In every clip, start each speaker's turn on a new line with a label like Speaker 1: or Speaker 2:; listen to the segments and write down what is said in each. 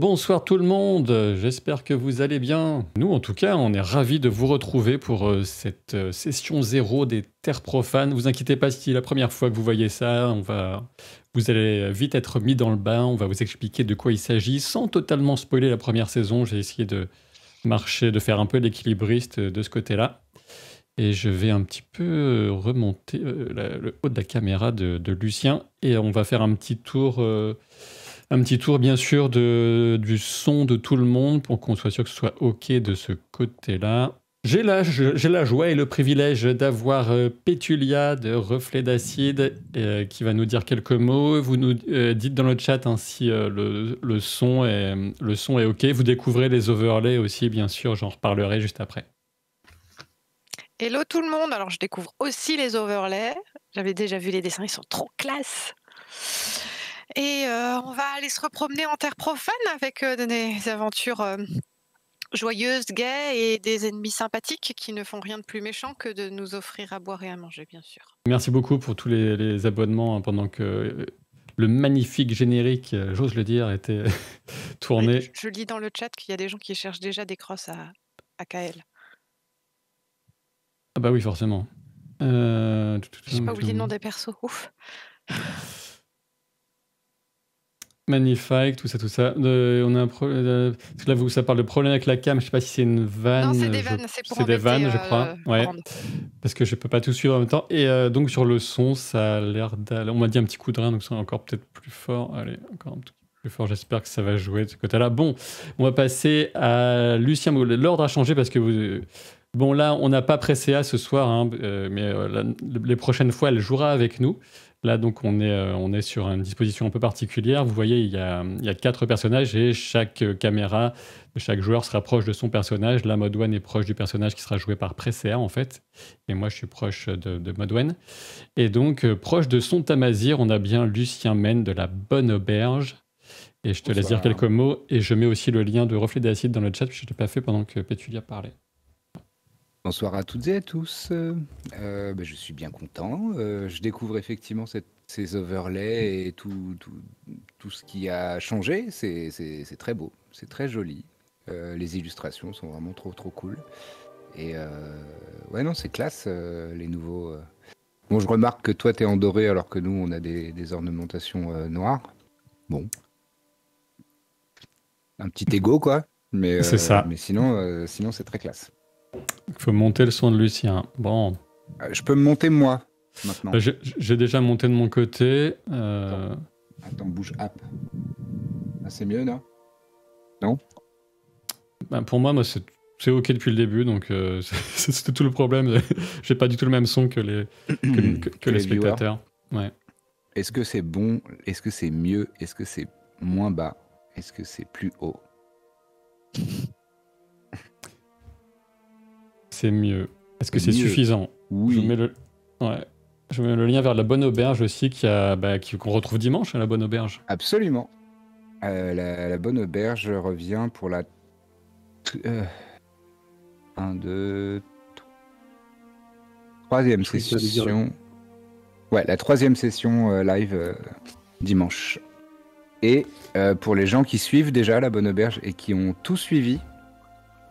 Speaker 1: Bonsoir tout le monde, j'espère que vous allez bien. Nous en tout cas, on est ravis de vous retrouver pour cette session 0 des Terres Profanes. Vous inquiétez pas si c'est la première fois que vous voyez ça, vous allez vite être mis dans le bain, on va vous expliquer de quoi il s'agit sans totalement spoiler la première saison. J'ai essayé de faire un peu l'équilibriste de ce côté-là. Et je vais un petit peu remonter le haut de la caméra de Lucien et on va faire un petit tour bien sûr du son de tout le monde pour qu'on soit sûr que ce soit OK de ce côté-là. J'ai la joie et le privilège d'avoir Pétulia de Reflet d'Acide qui va nous dire quelques mots. Vous nous dites dans le chat hein, si le son est OK. Vous découvrez les overlays aussi, bien sûr, j'en reparlerai juste après.
Speaker 2: Hello tout le monde, alors je découvre aussi les overlays. J'avais déjà vu les dessins, ils sont trop classe. Et on va aller se repromener en terre profane avec des aventures joyeuses, gaies et des ennemis sympathiques qui ne font rien de plus méchant que de nous offrir à boire et à manger, bien sûr.
Speaker 1: Merci beaucoup pour tous les abonnements hein, pendant que le magnifique générique, j'ose le dire, était tourné.
Speaker 2: Je lis dans le chat qu'il y a des gens qui cherchent déjà des crosses à KL.
Speaker 1: Ah bah oui, forcément.
Speaker 2: J'ai pas oublié le nom des persos, ouf.
Speaker 1: Magnifique, tout ça. On a un problème. Là, ça parle de problème avec la cam. Je sais pas si c'est une vanne.
Speaker 2: Non, c'est des vannes, c'est pour
Speaker 1: des vannes, je crois. Ouais.
Speaker 2: Brand.
Speaker 1: Parce que je peux pas tout suivre en même temps. Et donc sur le son, ça a l'air d'aller. On m'a dit un petit coup de rein, donc c'est encore peut-être plus fort. Allez, encore un petit peu plus fort. J'espère que ça va jouer de ce côté-là. Bon, on va passer à Lucien. L'ordre a changé parce que vous. Bon, là, on n'a pas pré-CA ce soir, hein, mais les prochaines fois, elle jouera avec nous. Là, donc, on est sur une disposition un peu particulière. Vous voyez, il y a 4 personnages et chaque caméra de chaque joueur se rapproche de son personnage. Là, Modwen est proche du personnage qui sera joué par pré-CA, en fait. Et moi, je suis proche de Modwen. Et donc, proche de son Tamazir, on a bien Lucien Men de la Bonne Auberge. Et je te laisse dire quelques mots. Et je mets aussi le lien de Reflet d'Acide dans le chat, puisque je ne l'ai pas fait pendant que Pétulia parlait.
Speaker 3: Bonsoir à toutes et à tous. Je suis bien content. Je découvre effectivement ces overlays et tout ce qui a changé. C'est très beau, c'est très joli. Les illustrations sont vraiment trop cool. Et ouais, non, c'est classe, les nouveaux. Bon, je remarque que toi, t'es en doré alors que nous, on a des ornementations noires. Bon. Un petit ego, quoi. Mais,
Speaker 1: c'est ça.
Speaker 3: Mais sinon, c'est très classe.
Speaker 1: Il faut monter le son de Lucien. Bon.
Speaker 3: Je peux me monter moi, maintenant.
Speaker 1: J'ai déjà monté de mon côté.
Speaker 3: Attends, bouge up. Ah, c'est mieux, non? Non?
Speaker 1: Pour moi, c'est OK depuis le début, donc c'était tout le problème. J'ai pas du tout le même son que les spectateurs. Ouais.
Speaker 3: Est-ce que c'est bon? Est-ce que c'est mieux? Est-ce que c'est moins bas? Est-ce que c'est plus haut?
Speaker 1: C'est mieux. Est-ce que c'est suffisant?
Speaker 3: Oui.
Speaker 1: Je mets le lien vers la Bonne Auberge aussi, qu'on retrouve dimanche à la Bonne Auberge.
Speaker 3: Absolument. La Bonne Auberge revient pour la 3e session. Ouais, la 3e session live dimanche. Et pour les gens qui suivent déjà la Bonne Auberge et qui ont tout suivi,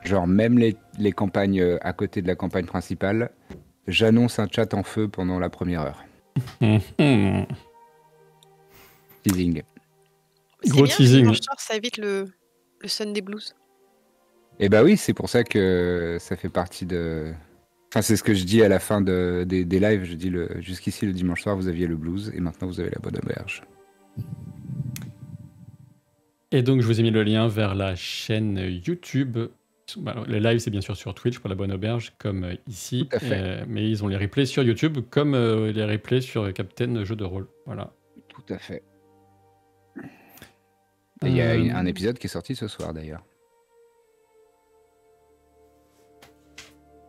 Speaker 3: genre même les campagnes à côté de la campagne principale, j'annonce un chat en feu pendant la première heure. Teasing.
Speaker 1: Gros teasing.
Speaker 2: Ça évite le Sunday Blues.
Speaker 3: Et bah oui, c'est pour ça que ça fait partie de... Enfin, c'est ce que je dis à la fin des lives. Je dis jusqu'ici, le dimanche soir, vous aviez le blues et maintenant, vous avez la Bonne Auberge.
Speaker 1: Et donc, je vous ai mis le lien vers la chaîne YouTube. Le live, c'est bien sûr sur Twitch pour la Bonne Auberge, comme ici.
Speaker 3: Tout à fait.
Speaker 1: Mais ils ont les replays sur YouTube, comme les replays sur Captain Jeu de rôle. Voilà.
Speaker 3: Tout à fait. Et il y a un épisode qui est sorti ce soir, d'ailleurs.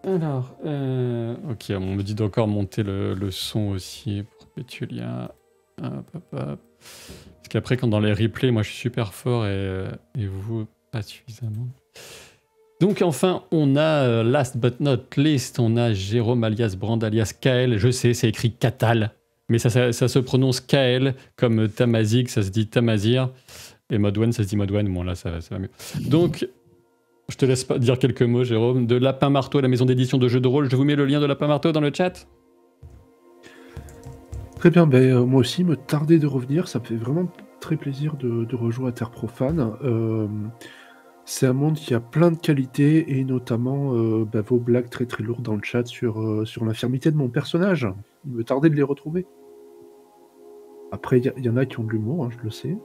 Speaker 1: Alors, ok, on me dit d'encore monter le son aussi pour Pétulia. Parce qu'après, quand dans les replays, moi je suis super fort et vous, pas suffisamment. Donc enfin, on a, last but not least, on a Jérôme alias Brand alias Kael. Je sais, c'est écrit Katal, mais ça se prononce Kael, comme Tamazic, ça se dit Tamazir. Et Modwen, ça se dit Modwen. Bon, là, ça va mieux. Donc, je te laisse pas dire quelques mots, Jérôme. De Lapin Marteau à la maison d'édition de jeux de rôle. Je vous mets le lien de Lapin Marteau dans le chat.
Speaker 4: Très bien, moi aussi, me tarder de revenir. Ça me fait vraiment très plaisir de rejouer à Terre Profane. C'est un monde qui a plein de qualités, et notamment vos blagues très très lourdes dans le chat sur l'infirmité de mon personnage. Il me tardait de les retrouver. Après, il y en a qui ont de l'humour, je le sais,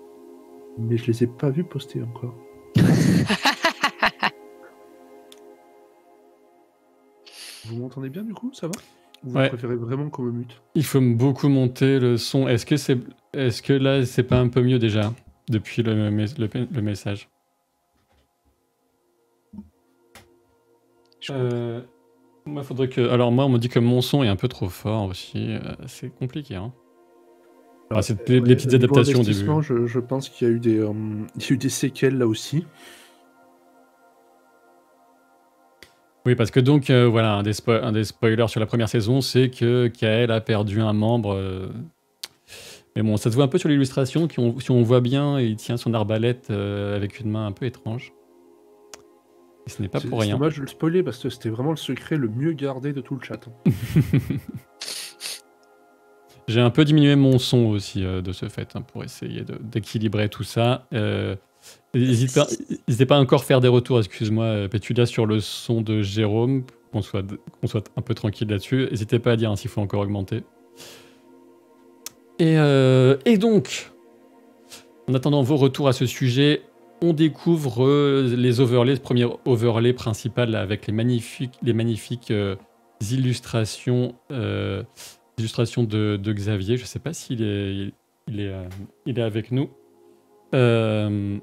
Speaker 4: mais je les ai pas vus poster encore. Vous m'entendez bien du coup, ça va? Ou vous préférez vraiment qu'on me mute?
Speaker 1: Il faut beaucoup monter le son. Est-ce que là, c'est pas un peu mieux déjà, depuis le message? Moi, faudrait que. Alors, moi, on me dit que mon son est un peu trop fort aussi. C'est compliqué, hein. Alors, c'est les petites adaptations au début.
Speaker 4: Je pense qu'il y a eu des séquelles là aussi.
Speaker 1: Oui, parce que donc, voilà, un des spoilers sur la première saison, c'est que Kael a perdu un membre. Mais bon, ça se voit un peu sur l'illustration. Si on voit bien, il tient son arbalète avec une main un peu étrange. Et ce n'est pas pour rien.
Speaker 4: C'est dommage de le spoiler parce que c'était vraiment le secret le mieux gardé de tout le chat.
Speaker 1: J'ai un peu diminué mon son aussi de ce fait, pour essayer d'équilibrer tout ça. N'hésitez pas à encore faire des retours, excuse-moi, Pétulia, sur le son de Jérôme, qu'on soit un peu tranquille là-dessus. N'hésitez pas à dire s'il faut encore augmenter. Et donc, en attendant vos retours à ce sujet, on découvre les overlays, le premier overlay principal là, avec les magnifiques illustrations de Xavier. Je ne sais pas s'il est avec nous. On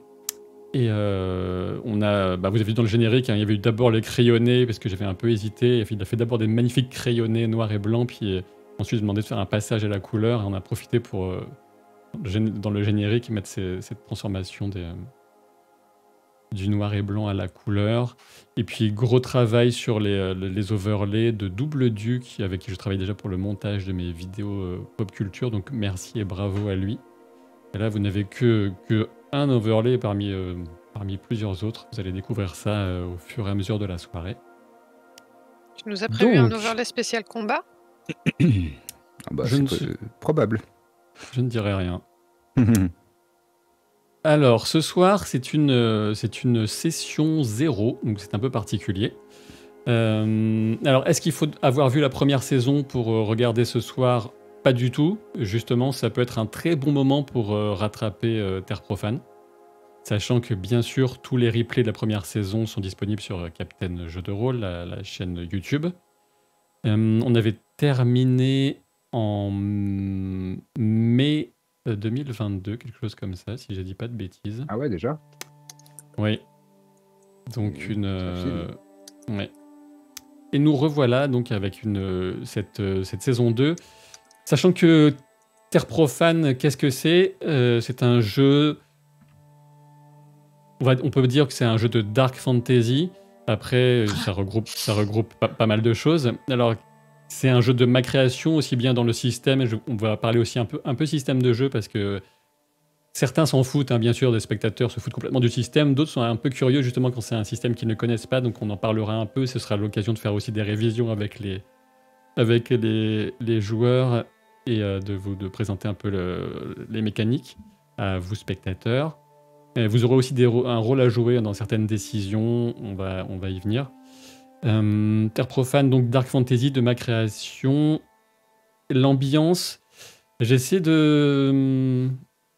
Speaker 1: a, vous avez vu dans le générique, il y avait eu d'abord les crayonnés, parce que j'avais un peu hésité. Il a fait d'abord des magnifiques crayonnés noirs et blancs, puis ensuite demandé de faire un passage à la couleur. Et on a profité pour, dans le générique, mettre cette transformation du noir et blanc à la couleur. Et puis gros travail sur les overlays de Double Duc, avec qui je travaille déjà pour le montage de mes vidéos pop culture. Donc merci et bravo à lui. Et là, vous n'avez que un overlay parmi plusieurs autres. Vous allez découvrir ça au fur et à mesure de la soirée.
Speaker 2: Tu nous as prévu un overlay spécial combat?
Speaker 3: C'est probable.
Speaker 1: Je ne dirai rien. Alors, ce soir, c'est une session 0, donc c'est un peu particulier. Alors, est-ce qu'il faut avoir vu la première saison pour regarder ce soir? Pas du tout. Justement, ça peut être un très bon moment pour rattraper Terre Profane. Sachant que, bien sûr, tous les replays de la première saison sont disponibles sur Captain Jeux de Rôle, la chaîne YouTube. On avait terminé en mai 2022, quelque chose comme ça, si je dis pas de bêtises.
Speaker 3: Ah ouais, déjà?
Speaker 1: Oui. Donc ouais. Et nous revoilà donc avec cette saison 2. Sachant que Terre Profane, qu'est-ce que c'est? C'est un jeu... On peut dire que c'est un jeu de dark fantasy. Après, ça regroupe pas mal de choses. Alors, c'est un jeu de ma création, aussi bien dans le système. On va parler aussi un peu système de jeu, parce que certains s'en foutent, bien sûr, des spectateurs se foutent complètement du système. D'autres sont un peu curieux, justement, quand c'est un système qu'ils ne connaissent pas. Donc, on en parlera un peu. Ce sera l'occasion de faire aussi des révisions avec les joueurs et de présenter un peu les mécaniques à vous, spectateurs. Et vous aurez aussi un rôle à jouer dans certaines décisions. On va y venir. Terre Profane, donc Dark Fantasy de ma création. L'ambiance, j'essaie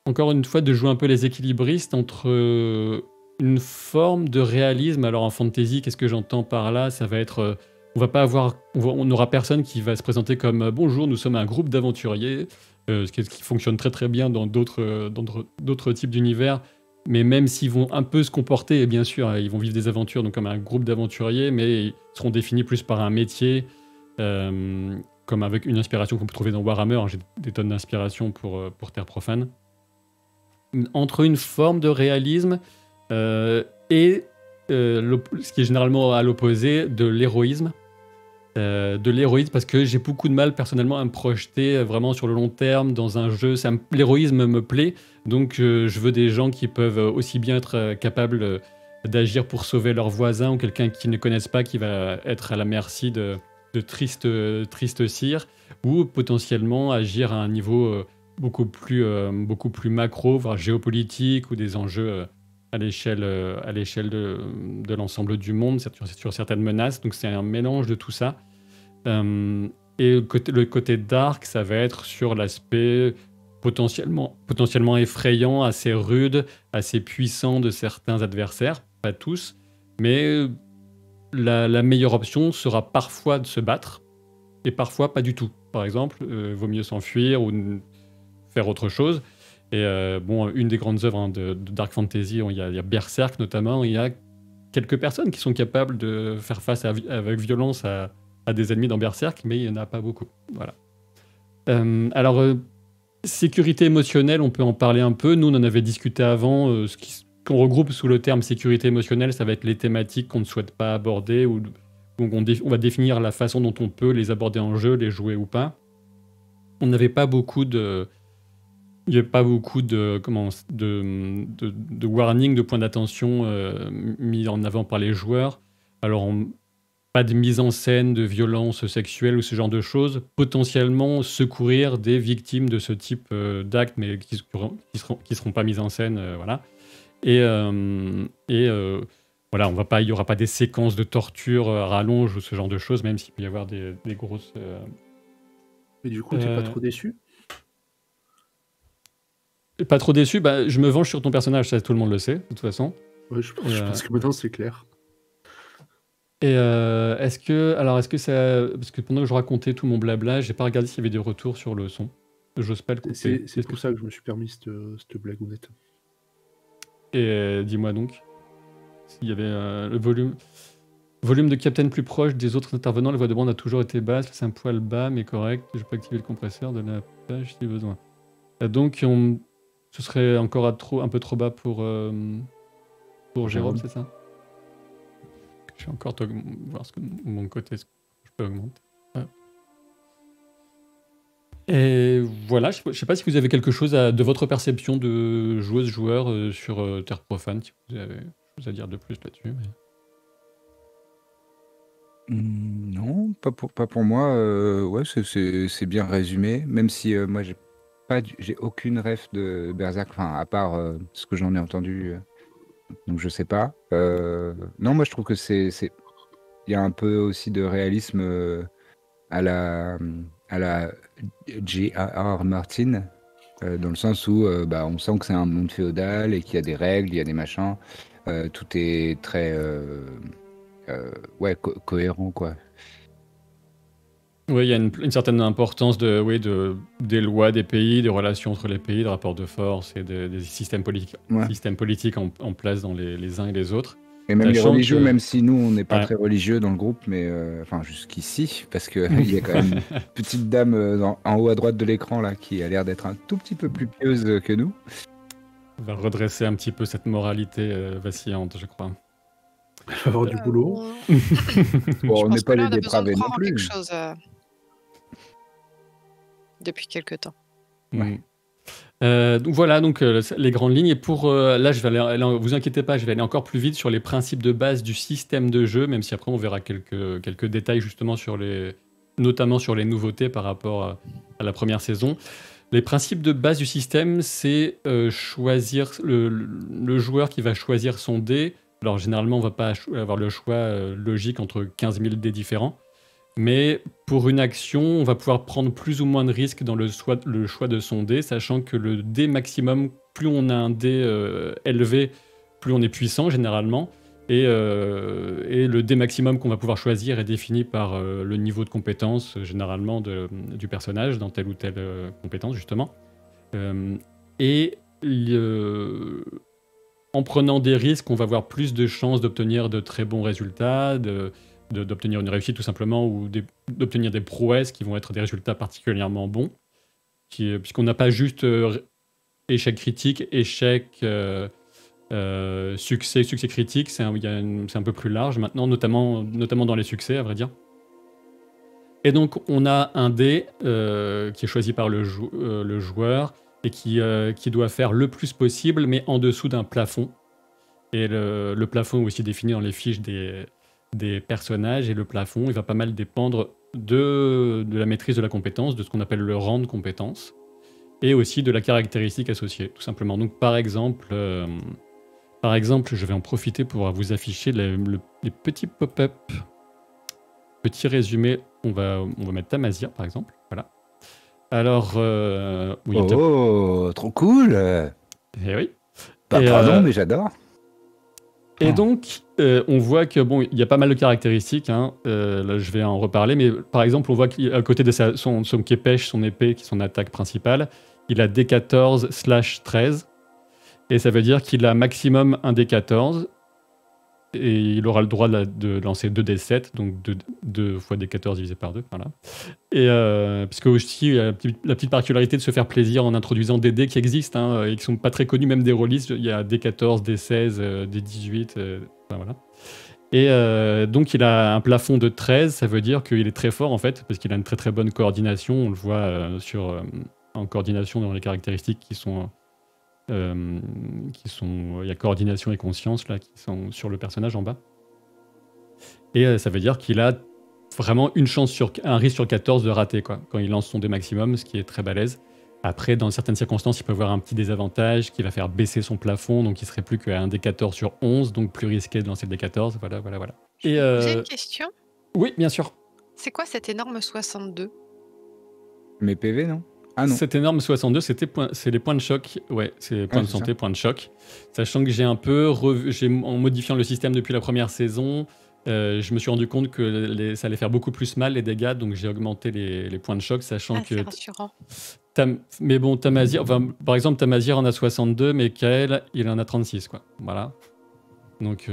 Speaker 1: encore une fois de jouer un peu les équilibristes entre une forme de réalisme. Alors en fantasy, qu'est-ce que j'entends par là? Ça va être... on n'aura personne qui va se présenter comme bonjour, nous sommes un groupe d'aventuriers, ce qui fonctionne très très bien dans d'autres types d'univers. Mais même s'ils vont un peu se comporter, et bien sûr, ils vont vivre des aventures donc comme un groupe d'aventuriers, mais ils seront définis plus par un métier, comme avec une inspiration qu'on peut trouver dans Warhammer. J'ai des tonnes d'inspiration pour Terre Profane. Entre une forme de réalisme et ce qui est généralement à l'opposé de l'héroïsme. de l'héroïsme, parce que j'ai beaucoup de mal personnellement à me projeter vraiment sur le long terme dans un jeu. L'héroïsme me plaît, donc je veux des gens qui peuvent aussi bien être capables d'agir pour sauver leurs voisins ou quelqu'un qu'ils ne connaissent pas qui va être à la merci de tristes cires, ou potentiellement agir à un niveau beaucoup plus macro, voire géopolitique, ou des enjeux à l'échelle de l'ensemble du monde, sur certaines menaces. Donc c'est un mélange de tout ça. Et le côté dark, ça va être sur l'aspect potentiellement effrayant, assez rude, assez puissant de certains adversaires, pas tous, mais la meilleure option sera parfois de se battre, et parfois pas du tout. Par exemple, vaut mieux s'enfuir ou faire autre chose. Et une des grandes œuvres de Dark Fantasy, il y a Berserk notamment, il y a quelques personnes qui sont capables de faire face avec violence à des ennemis dans Berserk, mais il n'y en a pas beaucoup. Voilà. Sécurité émotionnelle, on peut en parler un peu. Nous, on en avait discuté avant. Ce qu'on regroupe sous le terme sécurité émotionnelle, ça va être les thématiques qu'on ne souhaite pas aborder, ou donc on va définir la façon dont on peut les aborder en jeu, les jouer ou pas. On n'avait pas beaucoup de... Il n'y avait pas beaucoup de warning, de points d'attention mis en avant par les joueurs. Alors, pas de mise en scène de violence sexuelle ou ce genre de choses. Potentiellement secourir des victimes de ce type d'actes, mais qui seront pas mises en scène. Voilà. Et voilà, il n'y aura pas des séquences de torture à rallonge ou ce genre de choses, même s'il peut y avoir des grosses...
Speaker 4: Mais du coup, t'es pas trop déçu?
Speaker 1: Pas trop déçu, je me venge sur ton personnage, ça tout le monde le sait, de toute façon.
Speaker 4: Ouais, je pense que maintenant c'est clair.
Speaker 1: Et est-ce que ça... Parce que pendant que je racontais tout mon blabla, j'ai pas regardé s'il y avait des retours sur le son. J'ose pas le couper.
Speaker 4: C'est pour ça que je me suis permis cette blagounette.
Speaker 1: Et dis-moi donc, s'il y avait le volume de Captain plus proche des autres intervenants, la voix de bande a toujours été basse, c'est un poil bas mais correct, je peux activer le compresseur de la page si besoin. Donc ce serait encore un peu trop bas pour Jérôme, c'est ça? Je vais encore voir mon côté, ce que je peux augmenter. Ouais. Et voilà, je ne sais pas si vous avez quelque chose de votre perception de joueuse-joueur sur Terre Profane, si vous avez quelque chose à dire de plus là-dessus. Mais...
Speaker 3: Non, pas pour moi. Ouais, c'est bien résumé, même si moi j'ai aucune ref de Berserk, enfin à part ce que j'en ai entendu, donc je sais pas. Non, moi je trouve que il y a un peu aussi de réalisme à la J.R.R. Martin, dans le sens où on sent que c'est un monde féodal et qu'il y a des règles, il y a des machins, tout est très cohérent, quoi.
Speaker 1: Oui, il y a une certaine importance des lois des pays, des relations entre les pays, des rapports de force et des systèmes politiques en place dans les uns et les autres.
Speaker 3: Et même les religieux, même si nous, on n'est pas très religieux dans le groupe, mais enfin jusqu'ici, parce qu'il y a quand même une petite dame en haut à droite de l'écran là qui a l'air d'être un tout petit peu plus pieuse que nous.
Speaker 1: On va redresser un petit peu cette moralité vacillante, je crois.
Speaker 4: Il va avoir du boulot.
Speaker 3: Bon, on n'est pas les dépravés non plus.
Speaker 2: Quelque chose, depuis quelques temps.
Speaker 1: Ouais. Donc voilà, les grandes lignes. Et pour là, vous inquiétez pas, je vais aller encore plus vite sur les principes de base du système de jeu, même si après on verra quelques détails justement notamment sur les nouveautés par rapport à la première saison. Les principes de base du système, c'est choisir le joueur qui va choisir son dé. Alors généralement, on va pas avoir le choix logique entre 15 000 dés différents. Mais pour une action, on va pouvoir prendre plus ou moins de risques dans le choix de son dé, sachant que le dé maximum, plus on a un dé élevé, plus on est puissant généralement. Et le dé maximum qu'on va pouvoir choisir est défini par le niveau de compétence généralement du personnage dans telle ou telle compétence justement. En prenant des risques, on va avoir plus de chances d'obtenir de très bons résultats, d'obtenir une réussite tout simplement, ou d'obtenir des prouesses qui vont être des résultats particulièrement bons, puisqu'on n'a pas juste échec critique, succès critique, c'est un peu plus large maintenant, notamment dans les succès à vrai dire. Et donc, on a un dé qui est choisi par le joueur et qui doit faire le plus possible, mais en dessous d'un plafond. Et le plafond est aussi défini dans les fiches des personnages. Et le plafond, il va pas mal dépendre de la maîtrise de la compétence, de ce qu'on appelle le rang de compétence, et aussi de la caractéristique associée, tout simplement. Donc, par exemple, je vais en profiter pour vous afficher les petits pop-up. Petit résumé, on va mettre Tamazir, par exemple. Voilà. Alors, oui,
Speaker 3: Oh, trop cool!
Speaker 1: Eh oui.
Speaker 3: Pardon, mais j'adore.
Speaker 1: Et donc, on voit que bon, il y a pas mal de caractéristiques. Hein. Là, je vais en reparler, mais par exemple, on voit qu'à côté de son képèche, son épée, qui est son attaque principale, il a D14/13, et ça veut dire qu'il a maximum un D14, et il aura le droit de lancer 2D7, donc 2 fois D14 divisé par 2, voilà. Et puisque aussi, il y a la petite particularité de se faire plaisir en introduisant des dés qui existent, hein, et qui sont pas très connus, même des rôlistes. Il y a D14, D16, D18, enfin, voilà. Et donc, il a un plafond de 13, ça veut dire qu'il est très fort, en fait, parce qu'il a une très très bonne coordination. On le voit en coordination dans les caractéristiques qui sont... il y a coordination et conscience là qui sont sur le personnage en bas, et ça veut dire qu'il a vraiment un risque sur 14 de rater quoi, quand il lance son dé maximum, ce qui est très balèze. Après, dans certaines circonstances, il peut avoir un petit désavantage qui va faire baisser son plafond, donc il serait plus qu'à un D14 sur 11, donc plus risqué de lancer le D14. Voilà. Et
Speaker 2: J'ai une question.
Speaker 1: Oui, bien sûr.
Speaker 2: C'est quoi cet énorme 62?
Speaker 3: Mes PV, non? Ah non.
Speaker 1: Cet énorme 62, c'est les points de choc. Ouais, c'est points de santé, points de choc. Sachant que j'ai un peu en modifiant le système depuis la première saison, je me suis rendu compte que ça allait faire beaucoup plus mal les dégâts, donc j'ai augmenté les points de choc, sachant que...
Speaker 2: C'est rassurant.
Speaker 1: Mais bon, Tamazir, par exemple, Tamazir en a 62, mais Kael, il en a 36, quoi. Voilà. Donc,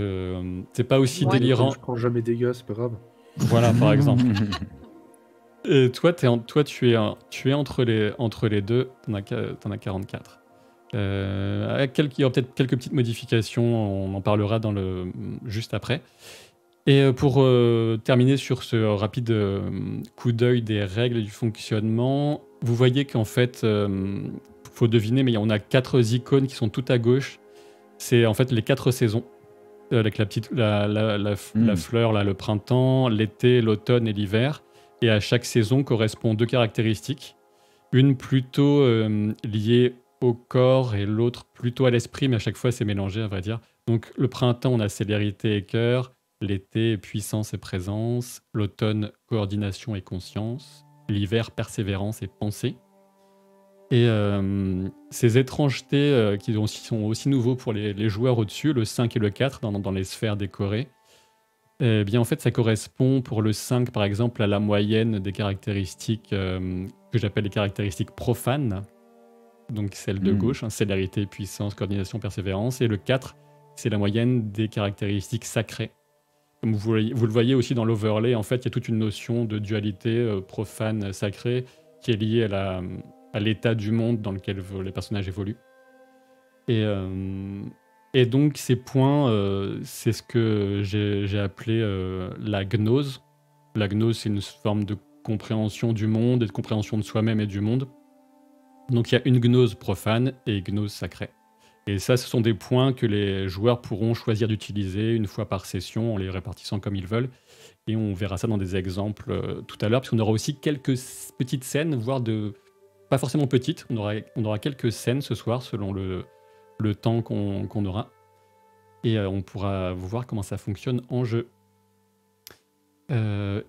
Speaker 1: c'est pas aussi délirant.
Speaker 4: Je prends jamais des dégâts, c'est pas grave.
Speaker 1: Voilà, par exemple. Et toi, tu es entre les deux, t'en as 44. Il y aura peut-être quelques petites modifications, on en parlera juste après. Et pour terminer sur ce rapide coup d'œil des règles et du fonctionnement, vous voyez qu'en fait, faut deviner, mais on a 4 icônes qui sont tout à gauche. C'est en fait les 4 saisons, avec la fleur, là, le printemps, l'été, l'automne et l'hiver. Et à chaque saison correspond 2 caractéristiques. Une plutôt liée au corps et l'autre plutôt à l'esprit, mais à chaque fois c'est mélangé à vrai dire. Donc le printemps, on a célérité et cœur. L'été, puissance et présence. L'automne, coordination et conscience. L'hiver, persévérance et pensée. Et ces étrangetés qui sont aussi nouveaux pour les joueurs au-dessus, le 5 et le 4 dans les sphères décorées, eh bien, en fait, ça correspond pour le 5, par exemple, à la moyenne des caractéristiques que j'appelle les caractéristiques profanes. Donc, celle de gauche, hein, célérité, puissance, coordination, persévérance. Et le 4, c'est la moyenne des caractéristiques sacrées. Comme vous le voyez aussi dans l'overlay, en fait, il y a toute une notion de dualité profane-sacrée qui est liée à l'état du monde dans lequel les personnages évoluent. Et donc, ces points, c'est ce que j'ai appelé la gnose. La gnose, c'est une forme de compréhension du monde et de compréhension de soi-même et du monde. Donc, il y a une gnose profane et une gnose sacrée. Et ça, ce sont des points que les joueurs pourront choisir d'utiliser une fois par session en les répartissant comme ils veulent. Et on verra ça dans des exemples tout à l'heure, parce qu'on aura aussi quelques petites scènes, voire pas forcément petites. On aura quelques scènes ce soir selon le temps qu'on aura. Et on pourra voir comment ça fonctionne en jeu.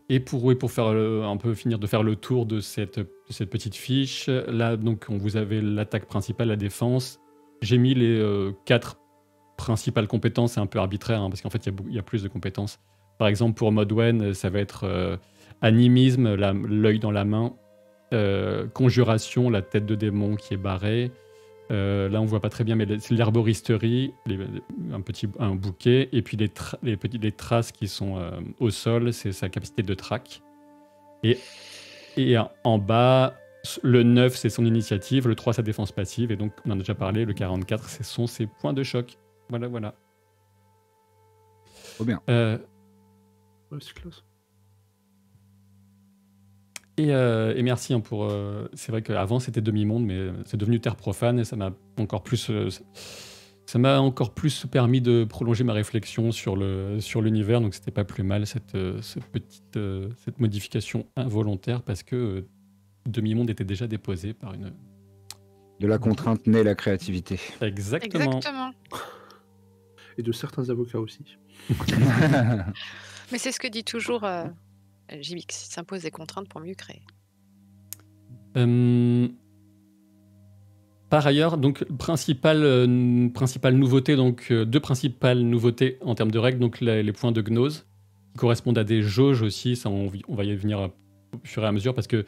Speaker 1: Et pour faire un peu finir de faire le tour de cette petite fiche, là, donc, vous avez l'attaque principale, la défense. J'ai mis les 4 principales compétences, c'est un peu arbitraire, hein, parce qu'en fait, il y a plus de compétences. Par exemple, pour Modwen, ça va être animisme, l'œil dans la main, conjuration, la tête de démon qui est barrée. Là, on voit pas très bien, mais c'est l'herboristerie, un bouquet, et puis les traces qui sont au sol, c'est sa capacité de traque. Et en bas, le 9, c'est son initiative, le 3, sa défense passive, et donc, on en a déjà parlé, le 44, ce sont ses points de choc. Voilà.
Speaker 3: Trop bien.
Speaker 4: Ouais, c'est classe.
Speaker 1: Et merci pour. C'est vrai qu'avant c'était demi-monde, mais c'est devenu terre profane et ça m'a encore plus permis de prolonger ma réflexion sur l'univers. Donc c'était pas plus mal cette modification involontaire parce que demi-monde était déjà déposé par une.
Speaker 3: De la contrainte naît la créativité.
Speaker 1: Exactement.
Speaker 4: Et de certains avocats aussi.
Speaker 2: Mais c'est ce que dit toujours JBX, il s'impose des contraintes pour mieux créer.
Speaker 1: Par ailleurs, donc principale nouveauté, donc deux principales nouveautés en termes de règles, donc les points de gnose qui correspondent à des jauges aussi. Ça, on va y venir au fur et à mesure parce que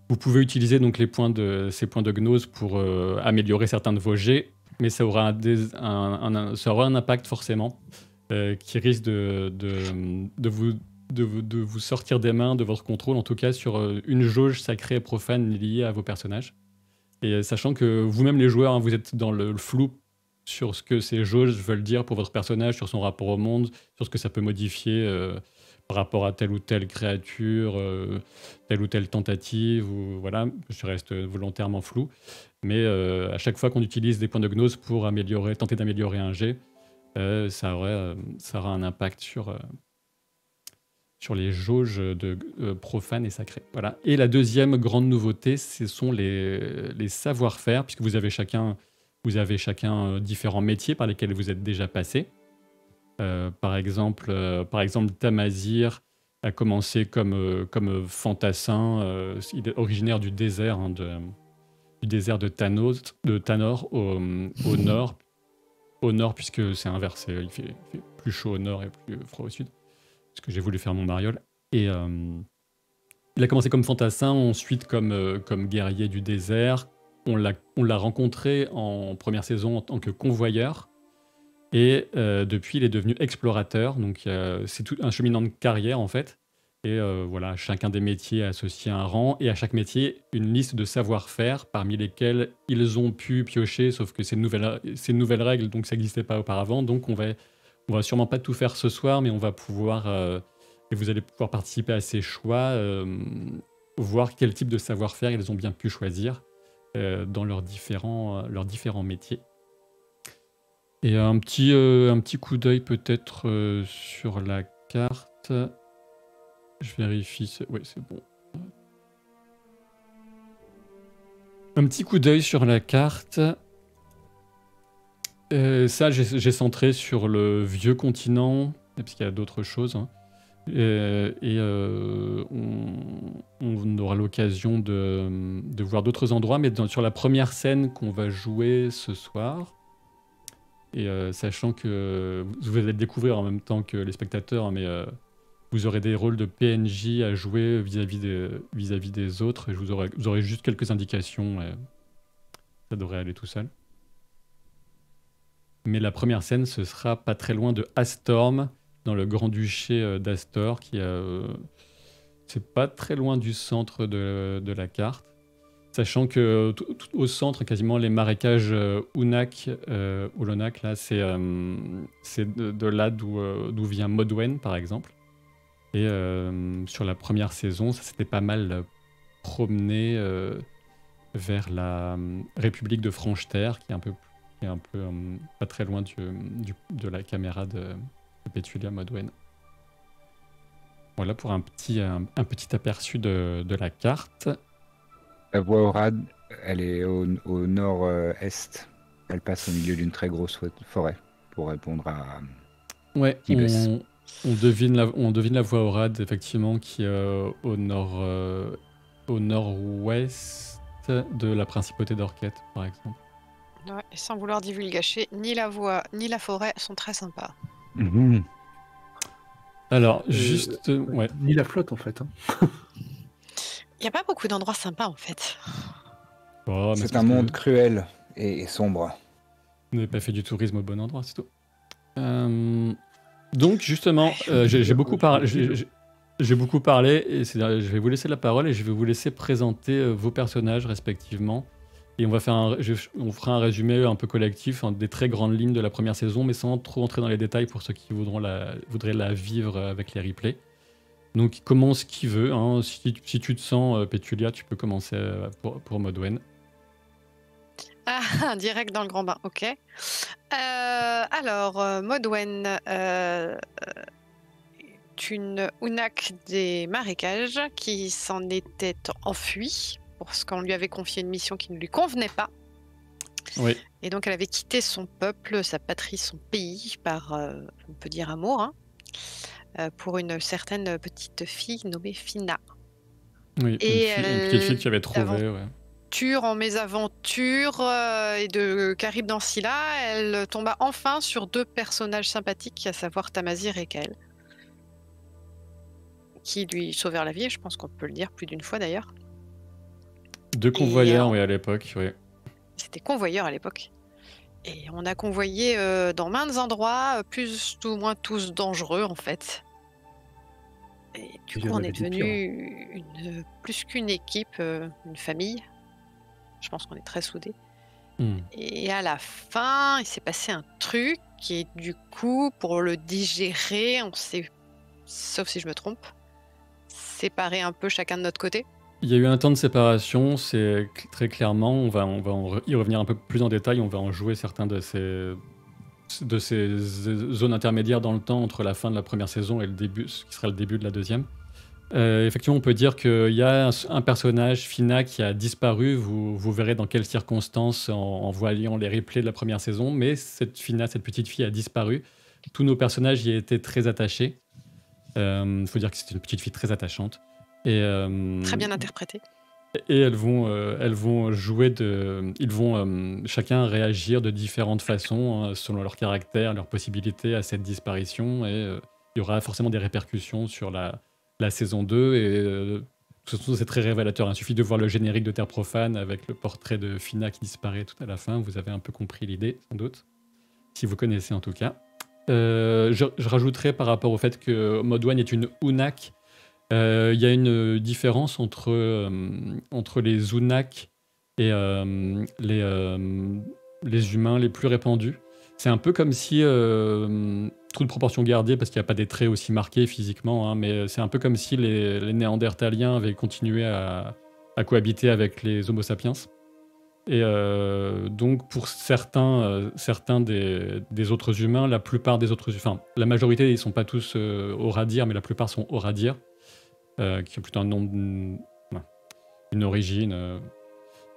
Speaker 1: vous pouvez utiliser donc ces points de gnose pour améliorer certains de vos jets, mais ça aura un impact forcément qui risque de vous sortir des mains de votre contrôle, en tout cas sur une jauge sacrée et profane liée à vos personnages. Et sachant que vous-même les joueurs, hein, vous êtes dans le flou sur ce que ces jauges veulent dire pour votre personnage, sur son rapport au monde, sur ce que ça peut modifier par rapport à telle ou telle créature, telle ou telle tentative, ou voilà, je reste volontairement flou. Mais à chaque fois qu'on utilise des points de gnose pour tenter d'améliorer un jet, ça aura un impact sur les jauges de profanes et sacrés. Voilà. Et la deuxième grande nouveauté, ce sont les savoir-faire, puisque vous avez chacun différents métiers par lesquels vous êtes déjà passé. Par exemple, Tamazir a commencé comme fantassin. Il est originaire du désert, du désert de Tanor au nord. Au nord, puisque c'est inversé, il fait plus chaud au nord et plus froid au sud. Parce que j'ai voulu faire mon mariole. Et il a commencé comme fantassin, ensuite comme guerrier du désert. On l'a rencontré en première saison en tant que convoyeur. Et depuis, il est devenu explorateur. Donc, c'est tout un cheminement de carrière, en fait. Et voilà, chacun des métiers associé à un rang. Et à chaque métier, une liste de savoir-faire parmi lesquels ils ont pu piocher. Sauf que c'est une nouvelle règle, donc ça n'existait pas auparavant. Donc, on va sûrement pas tout faire ce soir, mais on va pouvoir... et vous allez pouvoir participer à ces choix, voir quel type de savoir-faire ils ont bien pu choisir dans leurs différents métiers. Et un petit coup d'œil peut-être sur la carte. Je vérifie. Oui, c'est bon. Un petit coup d'œil sur la carte. Ça, j'ai centré sur le vieux continent, parce qu'il y a d'autres choses. Hein. On aura l'occasion de voir d'autres endroits, mais sur la première scène qu'on va jouer ce soir, et sachant que vous allez le découvrir en même temps que les spectateurs, mais vous aurez des rôles de PNJ à jouer vis-à-vis des autres, et vous aurez juste quelques indications, et ça devrait aller tout seul. Mais la première scène, ce sera pas très loin de Astorm, dans le Grand-Duché d'Astor, c'est pas très loin du centre de la carte. Sachant que au centre, quasiment les marécages Unak, Olonak, là, c'est de là d'où vient Modwen, par exemple. Et sur la première saison, ça s'était pas mal promené vers la République de Franche-Terre, qui est un peu pas très loin de la caméra de Petulia Modwen. Voilà pour un petit aperçu de la carte.
Speaker 3: La voie Orad, elle est au nord-est. Elle passe au milieu d'une très grosse forêt pour répondre à
Speaker 1: Ouais, on devine la voie Orad, effectivement, qui est au nord-ouest de la principauté d'Orquette, par exemple.
Speaker 2: Ouais, et sans vouloir divulgacher, ni la voie ni la forêt sont très sympas.
Speaker 3: Mmh.
Speaker 1: Alors, juste... ouais.
Speaker 4: Ni la flotte, en fait. Hein.
Speaker 2: Il n'y a pas beaucoup d'endroits sympas, en fait.
Speaker 1: Oh,
Speaker 3: c'est un monde cruel et sombre.
Speaker 1: Vous n'avez pas fait du tourisme au bon endroit, c'est tout. Donc, justement, j'ai beaucoup parlé... J'ai beaucoup parlé, et je vais vous laisser la parole et je vais vous laisser présenter vos personnages respectivement. Et on fera un résumé un peu collectif des très grandes lignes de la première saison, mais sans trop entrer dans les détails pour ceux qui voudraient la vivre avec les replays. Donc il commence qui veut. Hein. Si tu te sens Pétulia, tu peux commencer pour Modwen.
Speaker 2: Ah, direct dans le grand bain, ok. Alors, Modwen est une Unak des marécages qui s'en était enfuie parce qu'on lui avait confié une mission qui ne lui convenait pas.
Speaker 1: Oui.
Speaker 2: Et donc elle avait quitté son peuple, sa patrie, son pays par, on peut dire amour, hein, pour une certaine petite fille nommée Fina.
Speaker 1: Oui,
Speaker 2: Et
Speaker 1: une petite fille que tu avais trouvée. Ouais.
Speaker 2: En mésaventure et de Carib dans Scylla, elle tomba enfin sur 2 personnages sympathiques, à savoir Tamazir et Kael, qui lui sauvèrent la vie, je pense qu'on peut le dire plus d'une fois d'ailleurs.
Speaker 1: 2 convoyeurs, oui, à l'époque, oui.
Speaker 2: C'était convoyeurs à l'époque. Et on a convoyé dans maints endroits, plus ou moins tous dangereux en fait. Et du coup, on est devenu plus qu'une équipe, une famille. Je pense qu'on est très soudés. Et à la fin, il s'est passé un truc et du coup, pour le digérer, on s'est, sauf si je me trompe, séparés un peu chacun de notre côté.
Speaker 1: Il y a eu un temps de séparation, c'est très clairement, on va y revenir un peu plus en détail, on va en jouer certains de ces zones intermédiaires dans le temps entre la fin de la première saison et le début, ce qui sera le début de la deuxième. Effectivement, on peut dire qu'il y a un personnage, Fina, qui a disparu. Vous verrez dans quelles circonstances en voyant les replays de la première saison. Mais cette Fina, cette petite fille, a disparu. Tous nos personnages y étaient très attachés. Il faut dire que c'était une petite fille très attachante.
Speaker 2: Très bien interprétée.
Speaker 1: Et elles vont jouer ils vont chacun réagir de différentes façons selon leur caractère, leurs possibilités à cette disparition. Et il y aura forcément des répercussions sur la saison 2 et de toute façon c'est très révélateur. Il suffit de voir le générique de Terre Profane avec le portrait de Fina qui disparaît tout à la fin. Vous avez un peu compris l'idée, sans doute, si vous connaissez en tout cas. Je rajouterai par rapport au fait que Modwen est une Unak. Il y a une différence entre les Unak et les humains les plus répandus. C'est un peu comme si, trop de proportions gardées parce qu'il n'y a pas des traits aussi marqués physiquement, hein, mais c'est un peu comme si les Néandertaliens avaient continué à cohabiter avec les Homo sapiens. Et donc pour certains des autres humains, la plupart des autres, enfin la majorité, ils ne sont pas tous Oradir, mais la plupart sont Oradir, qui ont plutôt un nom, une origine,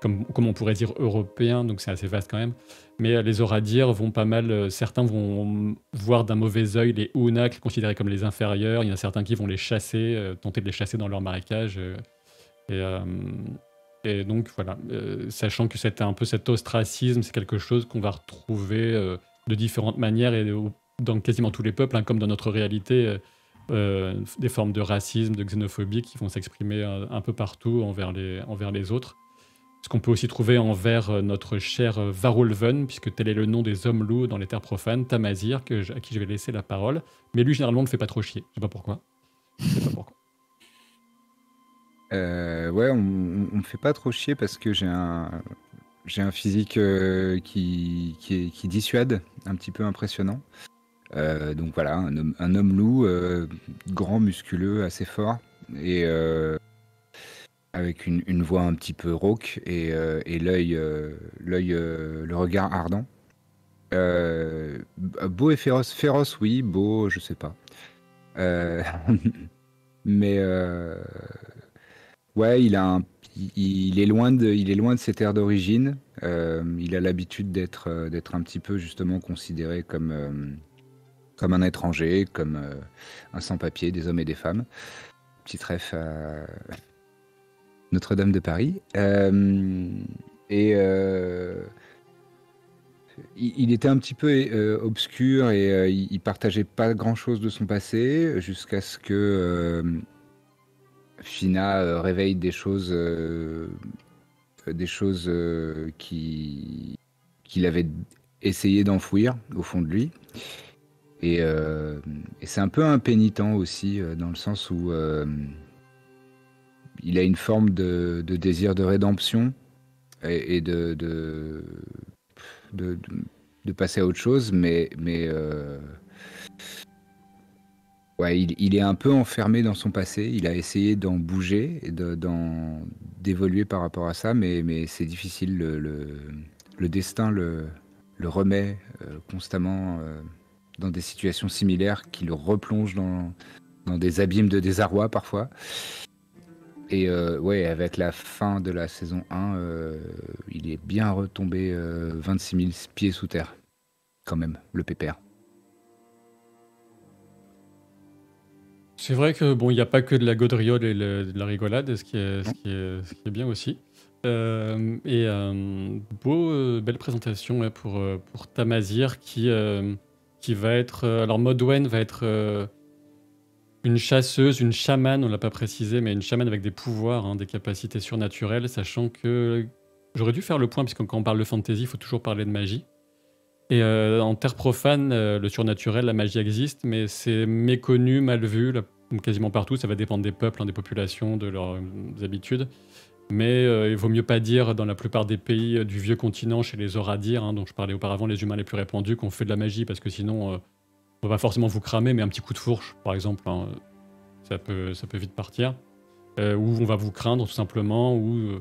Speaker 1: comme on pourrait dire européen, donc c'est assez vaste quand même. Mais les Oradir vont pas mal, certains vont voir d'un mauvais œil les Unak, les considérer comme les inférieurs. Il y en a certains qui vont les chasser, tenter de les chasser dans leur marécage. Et donc voilà, sachant que c'était un peu cet ostracisme, c'est quelque chose qu'on va retrouver de différentes manières et dans quasiment tous les peuples, hein, comme dans notre réalité, des formes de racisme, de xénophobie qui vont s'exprimer un peu partout envers les autres. Ce qu'on peut aussi trouver envers notre cher Varulven, puisque tel est le nom des hommes loups dans les terres profanes, Tamazir, à qui je vais laisser la parole. Mais lui, généralement, ne fait pas trop chier. Je sais pas pourquoi.
Speaker 3: Ouais, on me fait pas trop chier parce que j'ai un physique qui dissuade, un petit peu impressionnant. Donc voilà, un homme loup, grand, musculeux, assez fort, et avec une voix un petit peu rauque et le regard ardent. Beau et féroce, oui, beau, je sais pas. Mais ouais, il est loin de ses terres d'origine. Il a l'habitude d'être un petit peu justement considéré comme un étranger, comme un sans-papier, des hommes et des femmes. Petit ref à Notre-Dame de Paris. Il était un petit peu obscur et il partageait pas grand-chose de son passé jusqu'à ce que Fina réveille des choses qu'il avait essayé d'enfouir au fond de lui. Et c'est un peu impénitent aussi, dans le sens où il a une forme de désir de rédemption et de passer à autre chose, mais Ouais, il est un peu enfermé dans son passé. Il a essayé d'en bouger et d'évoluer par rapport à ça, mais c'est difficile. Le destin le remet constamment dans des situations similaires qui le replongent dans des abîmes de désarroi parfois. Et ouais, avec la fin de la saison 1, il est bien retombé 26 000 pieds sous terre, quand même, le pépère.
Speaker 1: C'est vrai que bon, il n'y a pas que de la gaudriole et de la rigolade, ce qui est bien aussi. Belle présentation ouais, pour Tamazir qui va être. Alors, Modwen va être une chasseuse, une chamane, on l'a pas précisé, mais une chamane avec des pouvoirs, hein, des capacités surnaturelles, sachant que j'aurais dû faire le point, puisque quand on parle de fantasy, il faut toujours parler de magie. Et en terre profane, le surnaturel, la magie existe, mais c'est méconnu, mal vu, quasiment partout. Ça va dépendre des peuples, hein, des populations, de leurs habitudes. Mais il vaut mieux pas dire dans la plupart des pays du vieux continent, chez les Oradir, hein, dont je parlais auparavant, les humains les plus répandus, qu'on fait de la magie, parce que sinon, on va forcément vous cramer, mais un petit coup de fourche, par exemple, hein, ça peut vite partir. Ou on va vous craindre, tout simplement, ou...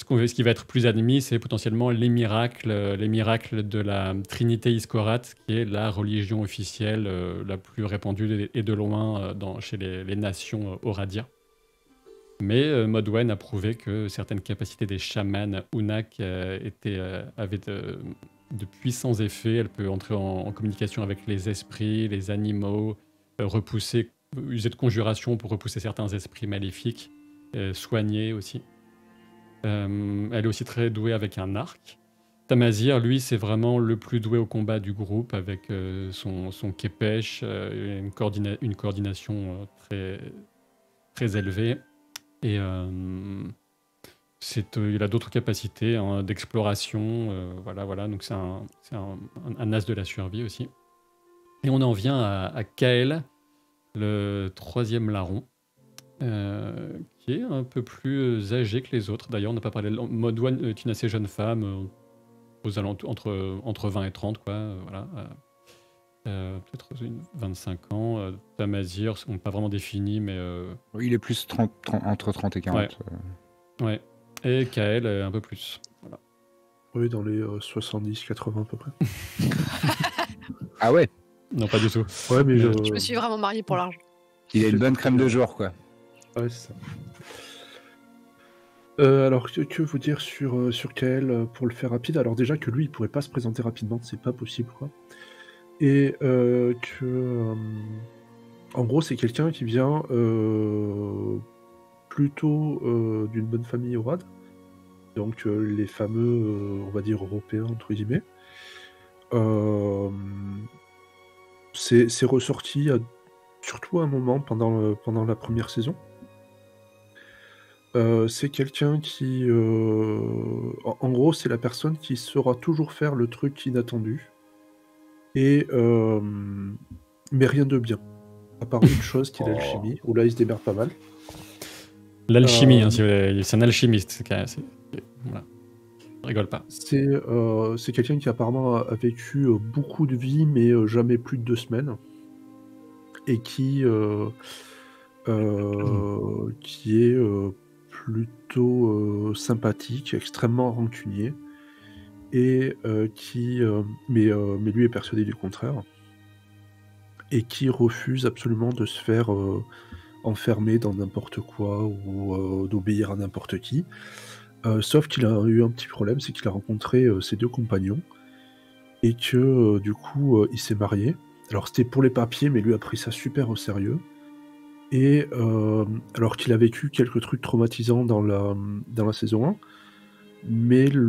Speaker 1: ce qui va être plus admis, c'est potentiellement les miracles de la Trinité Iskorat, qui est la religion officielle la plus répandue et de loin chez les nations Oradir. Mais Modwen a prouvé que certaines capacités des chamans Unak avaient de puissants effets. Elle peut entrer en communication avec les esprits, les animaux, user de conjuration pour repousser certains esprits maléfiques, soigner aussi. Elle est aussi très douée avec un arc. Tamazir, lui, c'est vraiment le plus doué au combat du groupe avec son kepesh, une coordination très, très élevée. Et il a d'autres capacités hein, d'exploration. Voilà. Donc c'est un as de la survie aussi. Et on en vient à Kael, le troisième larron. Qui est un peu plus âgée que les autres. D'ailleurs, on n'a pas parlé de Modwen est une assez jeune femme, aux alentours, entre 20 et 30, quoi. Voilà. Peut-être 25 ans. Tamazir, on n'a pas vraiment défini, mais...
Speaker 3: Oui, il est plus entre 30 et 40.
Speaker 1: Ouais. Et Kael, un peu plus. Voilà.
Speaker 4: Oui, dans les 70-80 à peu près.
Speaker 3: Ah ouais?
Speaker 1: Non, pas du tout.
Speaker 4: Ouais, mais
Speaker 2: Je me suis vraiment mariée pour l'argent.
Speaker 3: Il a une bonne crème de jour, quoi.
Speaker 4: Ouais, c'est ça. Alors, que vous dire sur Kael pour le faire rapide? Alors déjà que lui, il pourrait pas se présenter rapidement, c'est pas possible, quoi. Et en gros, c'est quelqu'un qui vient plutôt d'une bonne famille Orad, donc les fameux, on va dire, européens, entre guillemets. C'est ressorti surtout à un moment pendant la première saison. C'est quelqu'un qui... en gros, c'est la personne qui saura toujours faire le truc inattendu. Mais rien de bien. À part une chose qui est l'alchimie, où là, il se démerde pas mal.
Speaker 1: L'alchimie, hein, si vous voulez. C'est un alchimiste. Voilà. On rigole pas.
Speaker 4: C'est quelqu'un qui apparemment a vécu beaucoup de vies, mais jamais plus de 2 semaines. Et qui est plutôt sympathique, extrêmement rancunier, et mais lui est persuadé du contraire, et qui refuse absolument de se faire enfermer dans n'importe quoi ou d'obéir à n'importe qui. Sauf qu'il a eu un petit problème, c'est qu'il a rencontré ses 2 compagnons, et que du coup il s'est marié. Alors c'était pour les papiers, mais lui a pris ça super au sérieux. Et alors qu'il a vécu quelques trucs traumatisants dans la saison 1, mais je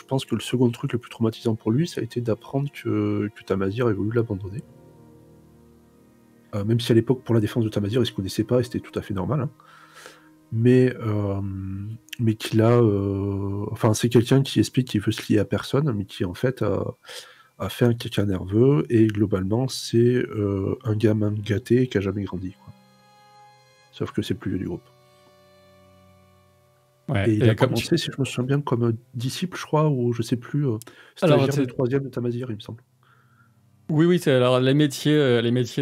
Speaker 4: pense que le second truc le plus traumatisant pour lui, ça a été d'apprendre que Tamazir avait voulu l'abandonner. Même si à l'époque, pour la défense de Tamazir, il se connaissait pas et c'était tout à fait normal. Hein. Mais qu'il a... Enfin, c'est quelqu'un qui explique qu'il veut se lier à personne, mais qui en fait a fait un caca nerveux, et globalement, c'est un gamin gâté qui a jamais grandi, quoi. Sauf que c'est le plus vieux du groupe.
Speaker 1: Ouais,
Speaker 4: et il a commencé, si je me souviens bien, comme disciple, je crois, ou je sais plus. Stagiaire du 3e de Tamazir, il me semble.
Speaker 1: Oui, alors les métiers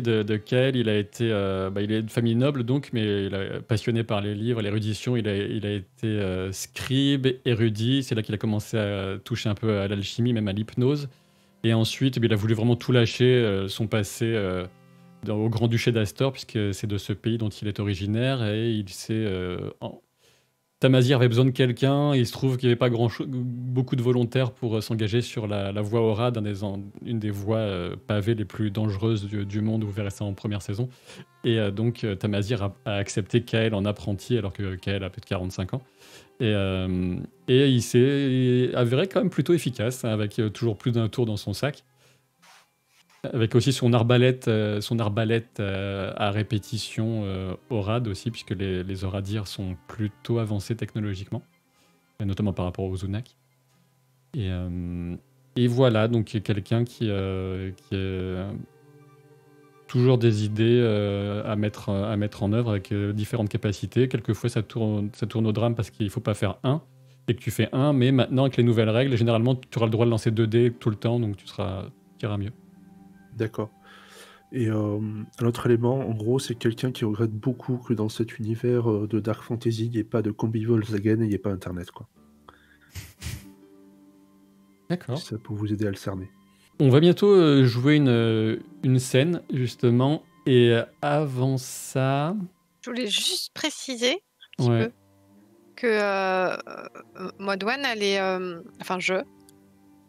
Speaker 1: de Kael, il est de famille noble donc, mais il est passionné par les livres, l'érudition. Il a été scribe, érudit. C'est là qu'il a commencé à toucher un peu à l'alchimie, même à l'hypnose. Et ensuite, il a voulu vraiment tout lâcher, son passé au Grand-Duché d'Astor, puisque c'est de ce pays dont il est originaire. Et il s'est Tamazir avait besoin de quelqu'un, et il se trouve qu'il n'y avait pas beaucoup de volontaires pour s'engager sur la voie Orad, une des voies pavées les plus dangereuses du monde. Vous verrez ça en première saison. Et donc Tamazir a accepté Kael en apprenti, alors que Kael a plus de 45 ans. Et il s'est avéré quand même plutôt efficace, hein, avec toujours plus d'un tour dans son sac. Avec aussi son arbalète à répétition Orad aussi, puisque les Oradirs sont plutôt avancés technologiquement, et notamment par rapport aux Unak. Et voilà, donc quelqu'un qui a toujours des idées à mettre en œuvre avec différentes capacités. Quelquefois, ça tourne au drame parce qu'il ne faut pas faire un, et que tu fais un, mais maintenant, avec les nouvelles règles, généralement, tu auras le droit de lancer 2 dés tout le temps, donc tu iras mieux.
Speaker 4: D'accord. Et un autre élément, en gros, c'est quelqu'un qui regrette beaucoup que dans cet univers de Dark Fantasy, il n'y ait pas de Combi-Volkswagen et il n'y ait pas Internet, quoi.
Speaker 1: D'accord.
Speaker 4: Ça peut vous aider à le cerner.
Speaker 1: On va bientôt jouer une scène, justement. Et avant ça...
Speaker 2: Je voulais juste préciser un petit
Speaker 1: Ouais.
Speaker 2: peu que Modwan, elle est...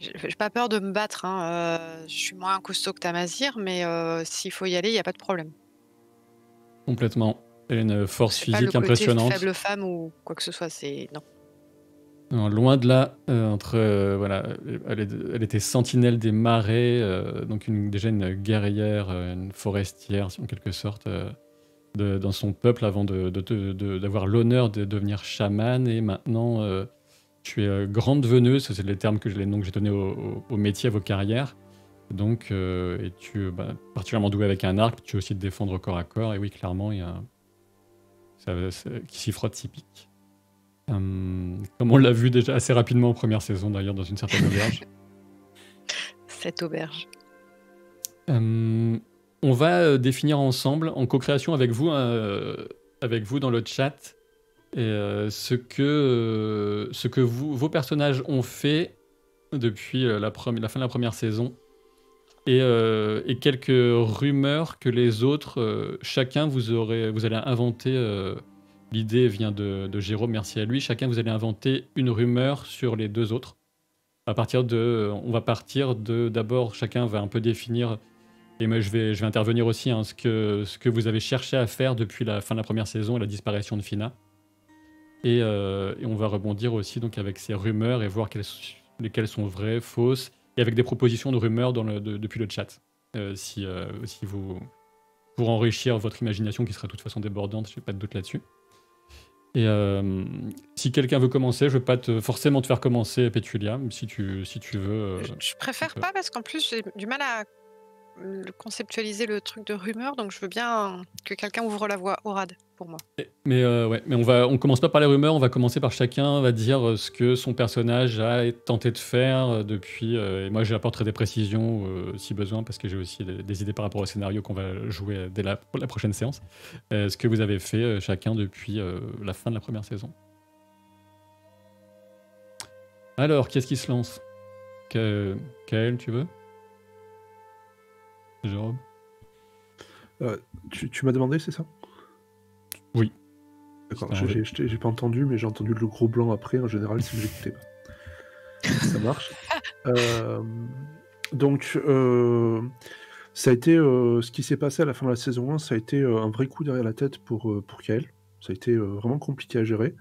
Speaker 2: j'ai pas peur de me battre, hein. Je suis moins costaud que Tamazir, mais s'il faut y aller, il n'y a pas de problème.
Speaker 1: Complètement. Elle a une force
Speaker 2: C'est pas
Speaker 1: physique
Speaker 2: le côté
Speaker 1: impressionnante.
Speaker 2: faible femme ou quoi que ce soit, non.
Speaker 1: Non, loin de là, voilà, elle était sentinelle des marais, donc déjà une guerrière, une forestière, en quelque sorte, dans son peuple, avant d'avoir l'honneur de devenir chamane. Et maintenant, tu es grande veneuse, c'est les termes les noms que j'ai donnés au métier, à vos carrières. Donc, et tu es particulièrement doué avec un arc, tu veux aussi te défendre corps à corps. Et oui, clairement, il y a qui s'y frotte, s'y pique. Comme on l'a vu déjà assez rapidement en première saison, d'ailleurs, dans une certaine auberge.
Speaker 2: Cette auberge.
Speaker 1: On va définir ensemble, en co-création avec vous dans le chat, ce que vos personnages ont fait depuis la fin de la première saison, et quelques rumeurs que les autres, chacun vous allez inventer. L'idée vient de Jérôme, merci à lui. Chacun, vous allez inventer une rumeur sur les deux autres. On va partir d'abord, chacun va un peu définir, et moi je vais intervenir aussi, hein, ce que vous avez cherché à faire depuis la fin de la première saison et la disparition de Fina. Et on va rebondir aussi donc avec ces rumeurs et voir lesquelles sont vraies, fausses, et avec des propositions de rumeurs depuis le chat. Si vous, pour enrichir votre imagination qui sera de toute façon débordante, je n'ai pas de doute là-dessus. Et si quelqu'un veut commencer, je ne veux pas forcément te faire commencer, Pétulia, si tu veux.
Speaker 2: Je préfère pas parce qu'en plus j'ai du mal à conceptualiser le truc de rumeur, donc je veux bien que quelqu'un ouvre la voie Orad pour moi.
Speaker 1: Mais on commence pas par les rumeurs, on va commencer par chacun va dire ce que son personnage a tenté de faire depuis. Et moi, j'apporterai des précisions si besoin, parce que j'ai aussi des idées par rapport au scénario qu'on va jouer dès la prochaine séance. Ce que vous avez fait chacun depuis la fin de la première saison. Alors, qu'est-ce qui se lance? Kael, tu veux? Jérôme?
Speaker 4: Tu m'as demandé, c'est ça?
Speaker 1: Oui.
Speaker 4: D'accord, j'ai pas entendu, mais j'ai entendu le gros blanc après. En général, c'est que j'écoutais pas. Ça marche. Donc, ça a été ce qui s'est passé à la fin de la saison 1, ça a été un vrai coup derrière la tête pour Kael. Ça a été vraiment compliqué à gérer.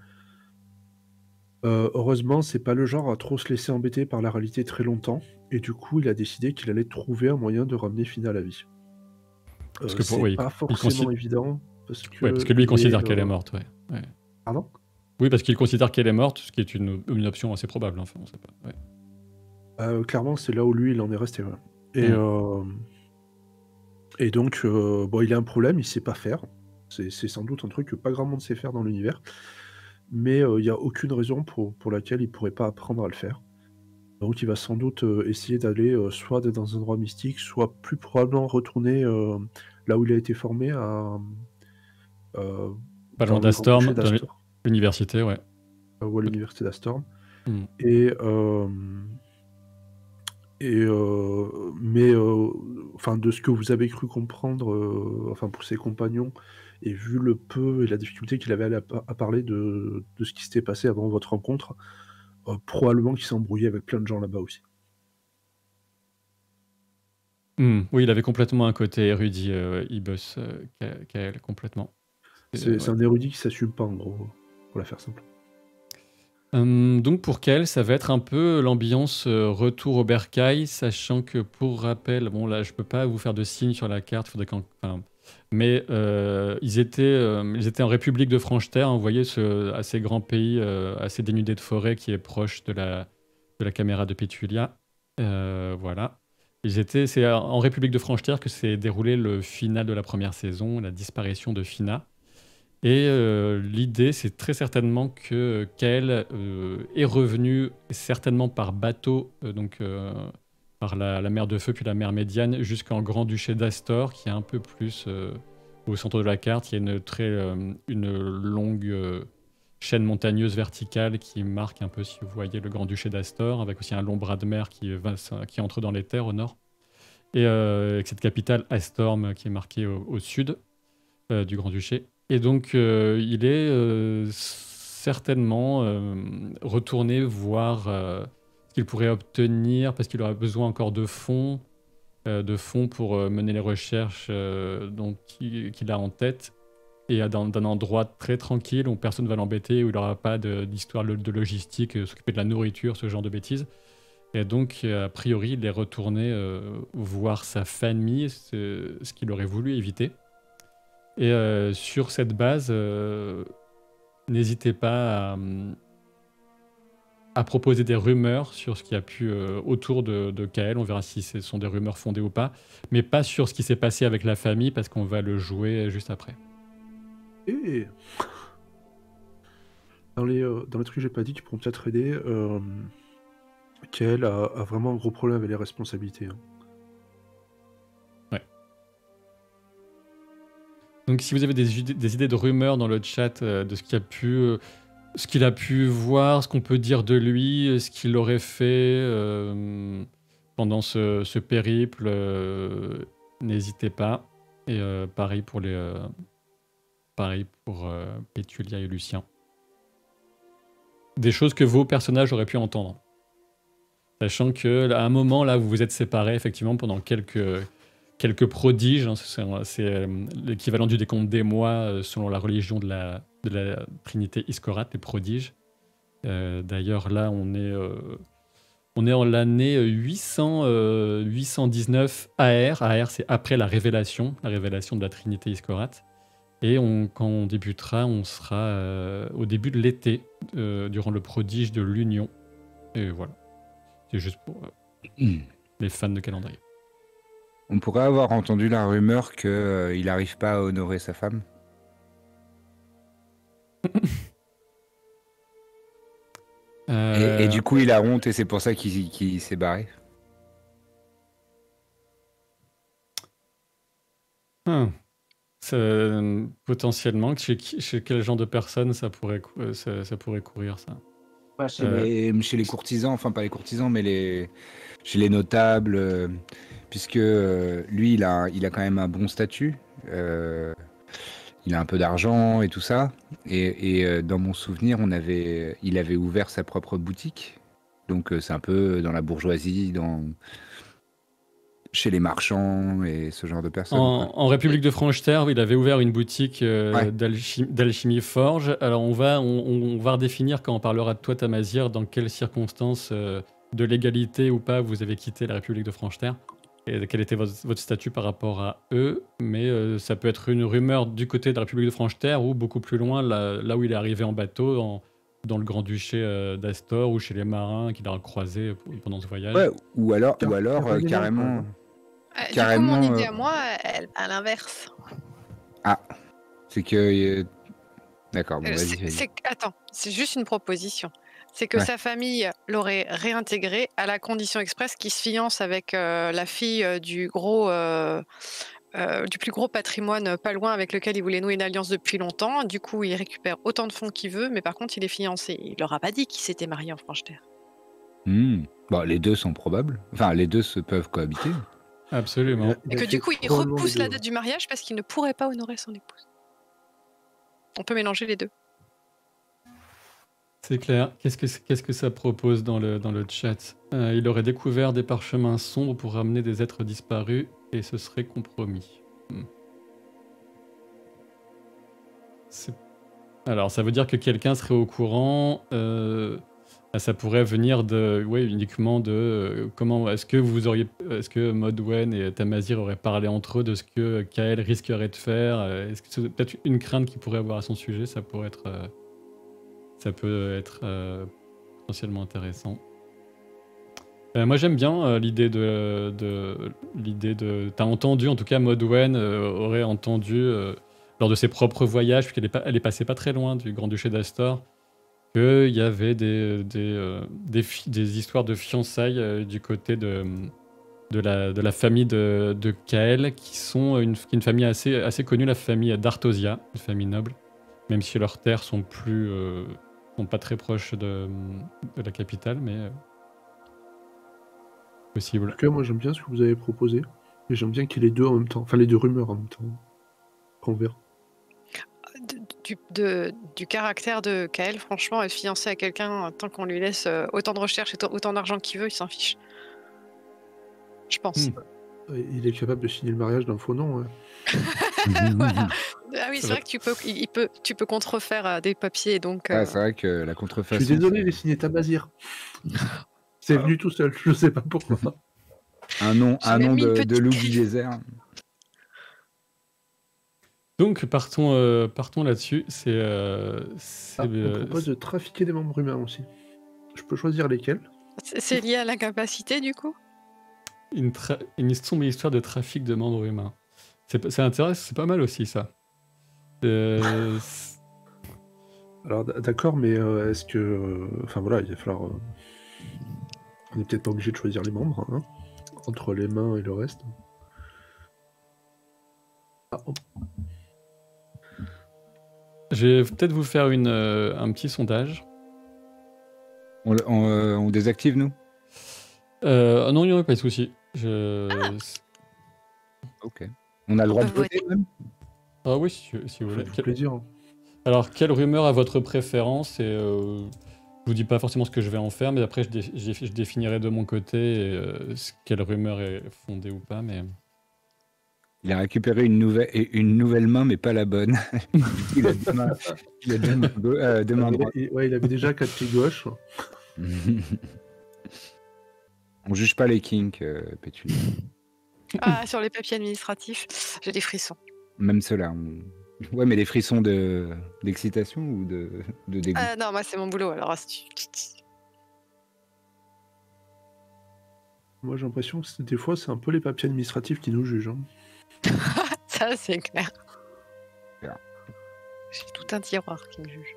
Speaker 4: Heureusement, c'est pas le genre à trop se laisser embêter par la réalité très longtemps, et du coup, il a décidé qu'il allait trouver un moyen de ramener Fina à la vie. C'est pas forcément évident, parce que
Speaker 1: lui, il considère qu'elle est morte, ouais.
Speaker 4: Pardon ?
Speaker 1: Oui, parce qu'il considère qu'elle est morte, ce qui est une option assez probable, enfin, on sait pas. Ouais.
Speaker 4: Clairement, c'est là où lui, il en est resté. Ouais. Et donc, il a un problème, il sait pas faire. C'est sans doute un truc que pas grand monde sait faire dans l'univers. Mais il n'y a aucune raison pour laquelle il pourrait pas apprendre à le faire. Donc il va sans doute essayer d'aller soit dans un endroit mystique, soit plus probablement retourner là où il a été formé,
Speaker 1: Pas loin
Speaker 4: dans le grand duché
Speaker 1: d'Astorm, dans
Speaker 4: d'Astor,
Speaker 1: l'université, ouais.
Speaker 4: ou à l'université d'Astorm.
Speaker 1: Mm.
Speaker 4: Et, mais enfin, de ce que vous avez cru comprendre, enfin pour ses compagnons, et vu le peu et la difficulté qu'il avait à parler de ce qui s'était passé avant votre rencontre, probablement qu'il s'est embrouillé avec plein de gens là-bas aussi.
Speaker 1: Oui, il avait complètement un côté érudit, Ibos, Kael, complètement.
Speaker 4: C'est
Speaker 1: ouais.
Speaker 4: un érudit qui s'assume pas, en gros, pour la faire simple.
Speaker 1: Donc pour Kael, ça va être un peu l'ambiance retour au bercail, sachant que pour rappel, bon là je peux pas vous faire de signe sur la carte, faudrait mais ils étaient en République de Franche-Terre, hein, vous voyez ce assez grand pays, assez dénudé de forêt qui est proche de la caméra de Pétulia. Voilà. C'est en République de Franche-Terre que s'est déroulé le final de la première saison, la disparition de Fina. Et l'idée, c'est très certainement que Kael est revenu, certainement par bateau, par la mer de Feu puis la mer Médiane, jusqu'en Grand-Duché d'Astor, qui est un peu plus au centre de la carte. Il y a une longue chaîne montagneuse verticale qui marque un peu, si vous voyez, le Grand-Duché d'Astor, avec aussi un long bras de mer qui entre dans les terres au nord. Et avec cette capitale Astorm qui est marquée au sud du Grand-Duché. Et donc, il est certainement retourné voir ce qu'il pourrait obtenir, parce qu'il aura besoin encore de fonds pour mener les recherches qu'il a en tête, et d'un endroit très tranquille où personne ne va l'embêter, où il n'aura pas d'histoire de logistique, s'occuper de la nourriture, ce genre de bêtises. Et donc, a priori, il est retourné voir sa famille, ce qu'il aurait voulu éviter. Et sur cette base, n'hésitez pas à proposer des rumeurs sur ce qui a pu autour de Kael. On verra si ce sont des rumeurs fondées ou pas, mais pas sur ce qui s'est passé avec la famille, parce qu'on va le jouer juste après.
Speaker 4: Et dans les trucs que j'ai pas dit, qui pourront peut-être aider, Kael a vraiment un gros problème avec les responsabilités. Hein.
Speaker 1: Donc si vous avez des idées de rumeurs dans le chat de ce qu'il a pu voir, ce qu'on peut dire de lui, ce qu'il aurait fait pendant ce périple, n'hésitez pas. Et pareil pour Pétulia et Lucien. Des choses que vos personnages auraient pu entendre. Sachant qu'à un moment, là, vous vous êtes séparés, effectivement, pendant quelques prodiges, hein, c'est l'équivalent du décompte des mois selon la religion de la Trinité Iskorat, les prodiges. D'ailleurs, là, on est en l'année 819 AR. AR, c'est après la révélation de la Trinité Iskorat. Et quand on débutera, on sera au début de l'été, durant le prodige de l'Union. Et voilà. C'est juste pour les fans de calendrier.
Speaker 3: On pourrait avoir entendu la rumeur qu'il n'arrive pas à honorer sa femme. Et du coup, il a honte et c'est pour ça qu'il s'est barré.
Speaker 1: Potentiellement, chez quel genre de personne ça pourrait courir, ça?
Speaker 3: Chez les courtisans, enfin pas les courtisans, mais chez les notables, puisque lui, il a quand même un bon statut. Il a un peu d'argent et tout ça. Et dans mon souvenir, il avait ouvert sa propre boutique. Donc c'est un peu dans la bourgeoisie, chez les marchands et ce genre de personnes.
Speaker 1: En République de Franche-Terre, il avait ouvert une boutique d'alchimie forge. Alors on va redéfinir quand on parlera de toi, Tamazir, dans quelles circonstances de légalité ou pas vous avez quitté la République de Franche-Terre et quel était votre statut par rapport à eux. Mais ça peut être une rumeur du côté de la République de Franche-Terre ou beaucoup plus loin, là où il est arrivé en bateau, dans le Grand-Duché d'Astor ou chez les marins qu'il a croisés pendant ce voyage.
Speaker 3: Ouais, ou alors carrément...
Speaker 2: Du coup, mon idée à moi, à l'inverse.
Speaker 3: Ah, c'est que... D'accord, bon, vas-y.
Speaker 2: Attends, c'est juste une proposition. c'est que
Speaker 3: Ouais.
Speaker 2: sa famille l'aurait réintégré à la condition express qu'il se fiance avec la fille du plus gros patrimoine pas loin avec lequel il voulait nouer une alliance depuis longtemps. Du coup, il récupère autant de fonds qu'il veut, mais par contre, il est fiancé. Il leur a pas dit qu'il s'était marié en Franche-Terre.
Speaker 3: Bon, les deux sont probables. Enfin, les deux se peuvent cohabiter.
Speaker 1: Absolument.
Speaker 2: Et que du coup, il
Speaker 4: probablement
Speaker 2: repousse
Speaker 4: les
Speaker 2: la
Speaker 4: deux.
Speaker 2: date du mariage parce qu'il ne pourrait pas honorer son épouse. On peut mélanger les deux.
Speaker 1: C'est clair. Qu'est-ce que ça propose dans le chat? Il aurait découvert des parchemins sombres pour ramener des êtres disparus et ce serait compromis. Alors, ça veut dire que quelqu'un serait au courant. Ça pourrait venir uniquement de comment est-ce que Modwen et Tamazir auraient parlé entre eux de ce que Kael risquerait de faire. Est-ce que c'est peut-être une crainte qu'il pourrait avoir à son sujet? Ça peut être potentiellement intéressant. Moi j'aime bien l'idée de t'as entendu en tout cas Modwen aurait entendu lors de ses propres voyages puisqu'elle est passée pas très loin du Grand-Duché d'Astor qu'il y avait des histoires de fiançailles du côté de la famille de Kael qui sont une famille assez connue, la famille d'Artosia, une famille noble, même si leurs terres sont pas très proches de la capitale, mais
Speaker 4: En
Speaker 1: possible.
Speaker 4: tout cas, moi j'aime bien ce que vous avez proposé. Et j'aime bien qu'il y ait les deux en même temps. Enfin, les deux rumeurs en même temps. Qu'on verra.
Speaker 2: Du caractère de Kael, franchement, être fiancé à quelqu'un, tant qu'on lui laisse autant de recherches et autant d'argent qu'il veut, il s'en fiche. Je pense.
Speaker 4: Il est capable de signer le mariage d'un faux nom.
Speaker 2: Voilà. Ah oui,
Speaker 1: Ça
Speaker 2: c'est
Speaker 1: va.
Speaker 2: vrai que tu peux contrefaire des papiers, donc
Speaker 3: Ah, c'est vrai que la
Speaker 4: Je
Speaker 3: contrefaçon.
Speaker 4: suis désolé, il est
Speaker 3: c'est
Speaker 4: signé Tamazir. C'est venu tout seul, je sais pas pourquoi.
Speaker 3: un nom
Speaker 2: J'ai même mis une
Speaker 3: de
Speaker 2: petite
Speaker 3: loup du
Speaker 2: griffe.
Speaker 3: désert.
Speaker 1: Donc partons là-dessus.
Speaker 4: On propose de trafiquer des membres humains aussi. Je peux choisir lesquels.
Speaker 2: C'est lié à l'incapacité, du coup?
Speaker 1: une sombre histoire de trafic de membres humains. C'est intéressant, c'est pas mal aussi ça.
Speaker 4: Alors d'accord, mais est-ce que... Enfin voilà, il va falloir... On n'est peut-être pas obligé de choisir les membres, hein, entre les mains et le reste.
Speaker 1: Je vais peut-être vous faire un petit sondage.
Speaker 3: On désactive, nous?
Speaker 1: Non, il n'y aurait pas de souci.
Speaker 3: Ok. On a le droit de
Speaker 2: peut
Speaker 3: voter, même?
Speaker 1: Ah oui, si vous voulez.
Speaker 4: Faites-vous plaisir. Hein.
Speaker 1: Alors, quelle rumeur a votre préférence? Et je vous dis pas forcément ce que je vais en faire, mais après je définirai de mon côté quelle rumeur est fondée ou pas. Mais
Speaker 3: Il a récupéré une nouvelle main, mais pas la bonne. Il a deux mains droites.
Speaker 4: Ouais, il avait déjà 4 pieds gauche.
Speaker 3: On juge pas les kinks, Pétunia.
Speaker 2: Ah, sur les papiers administratifs, j'ai des frissons.
Speaker 3: Même ceux-là. Ouais, mais des frissons d'excitation ou de dégoût?
Speaker 2: Ah non, moi c'est mon boulot, alors
Speaker 4: Moi j'ai l'impression que des fois c'est un peu les papiers administratifs qui nous jugent. Hein.
Speaker 2: ça c'est clair.
Speaker 3: Clair.
Speaker 2: J'ai tout un tiroir qui me juge.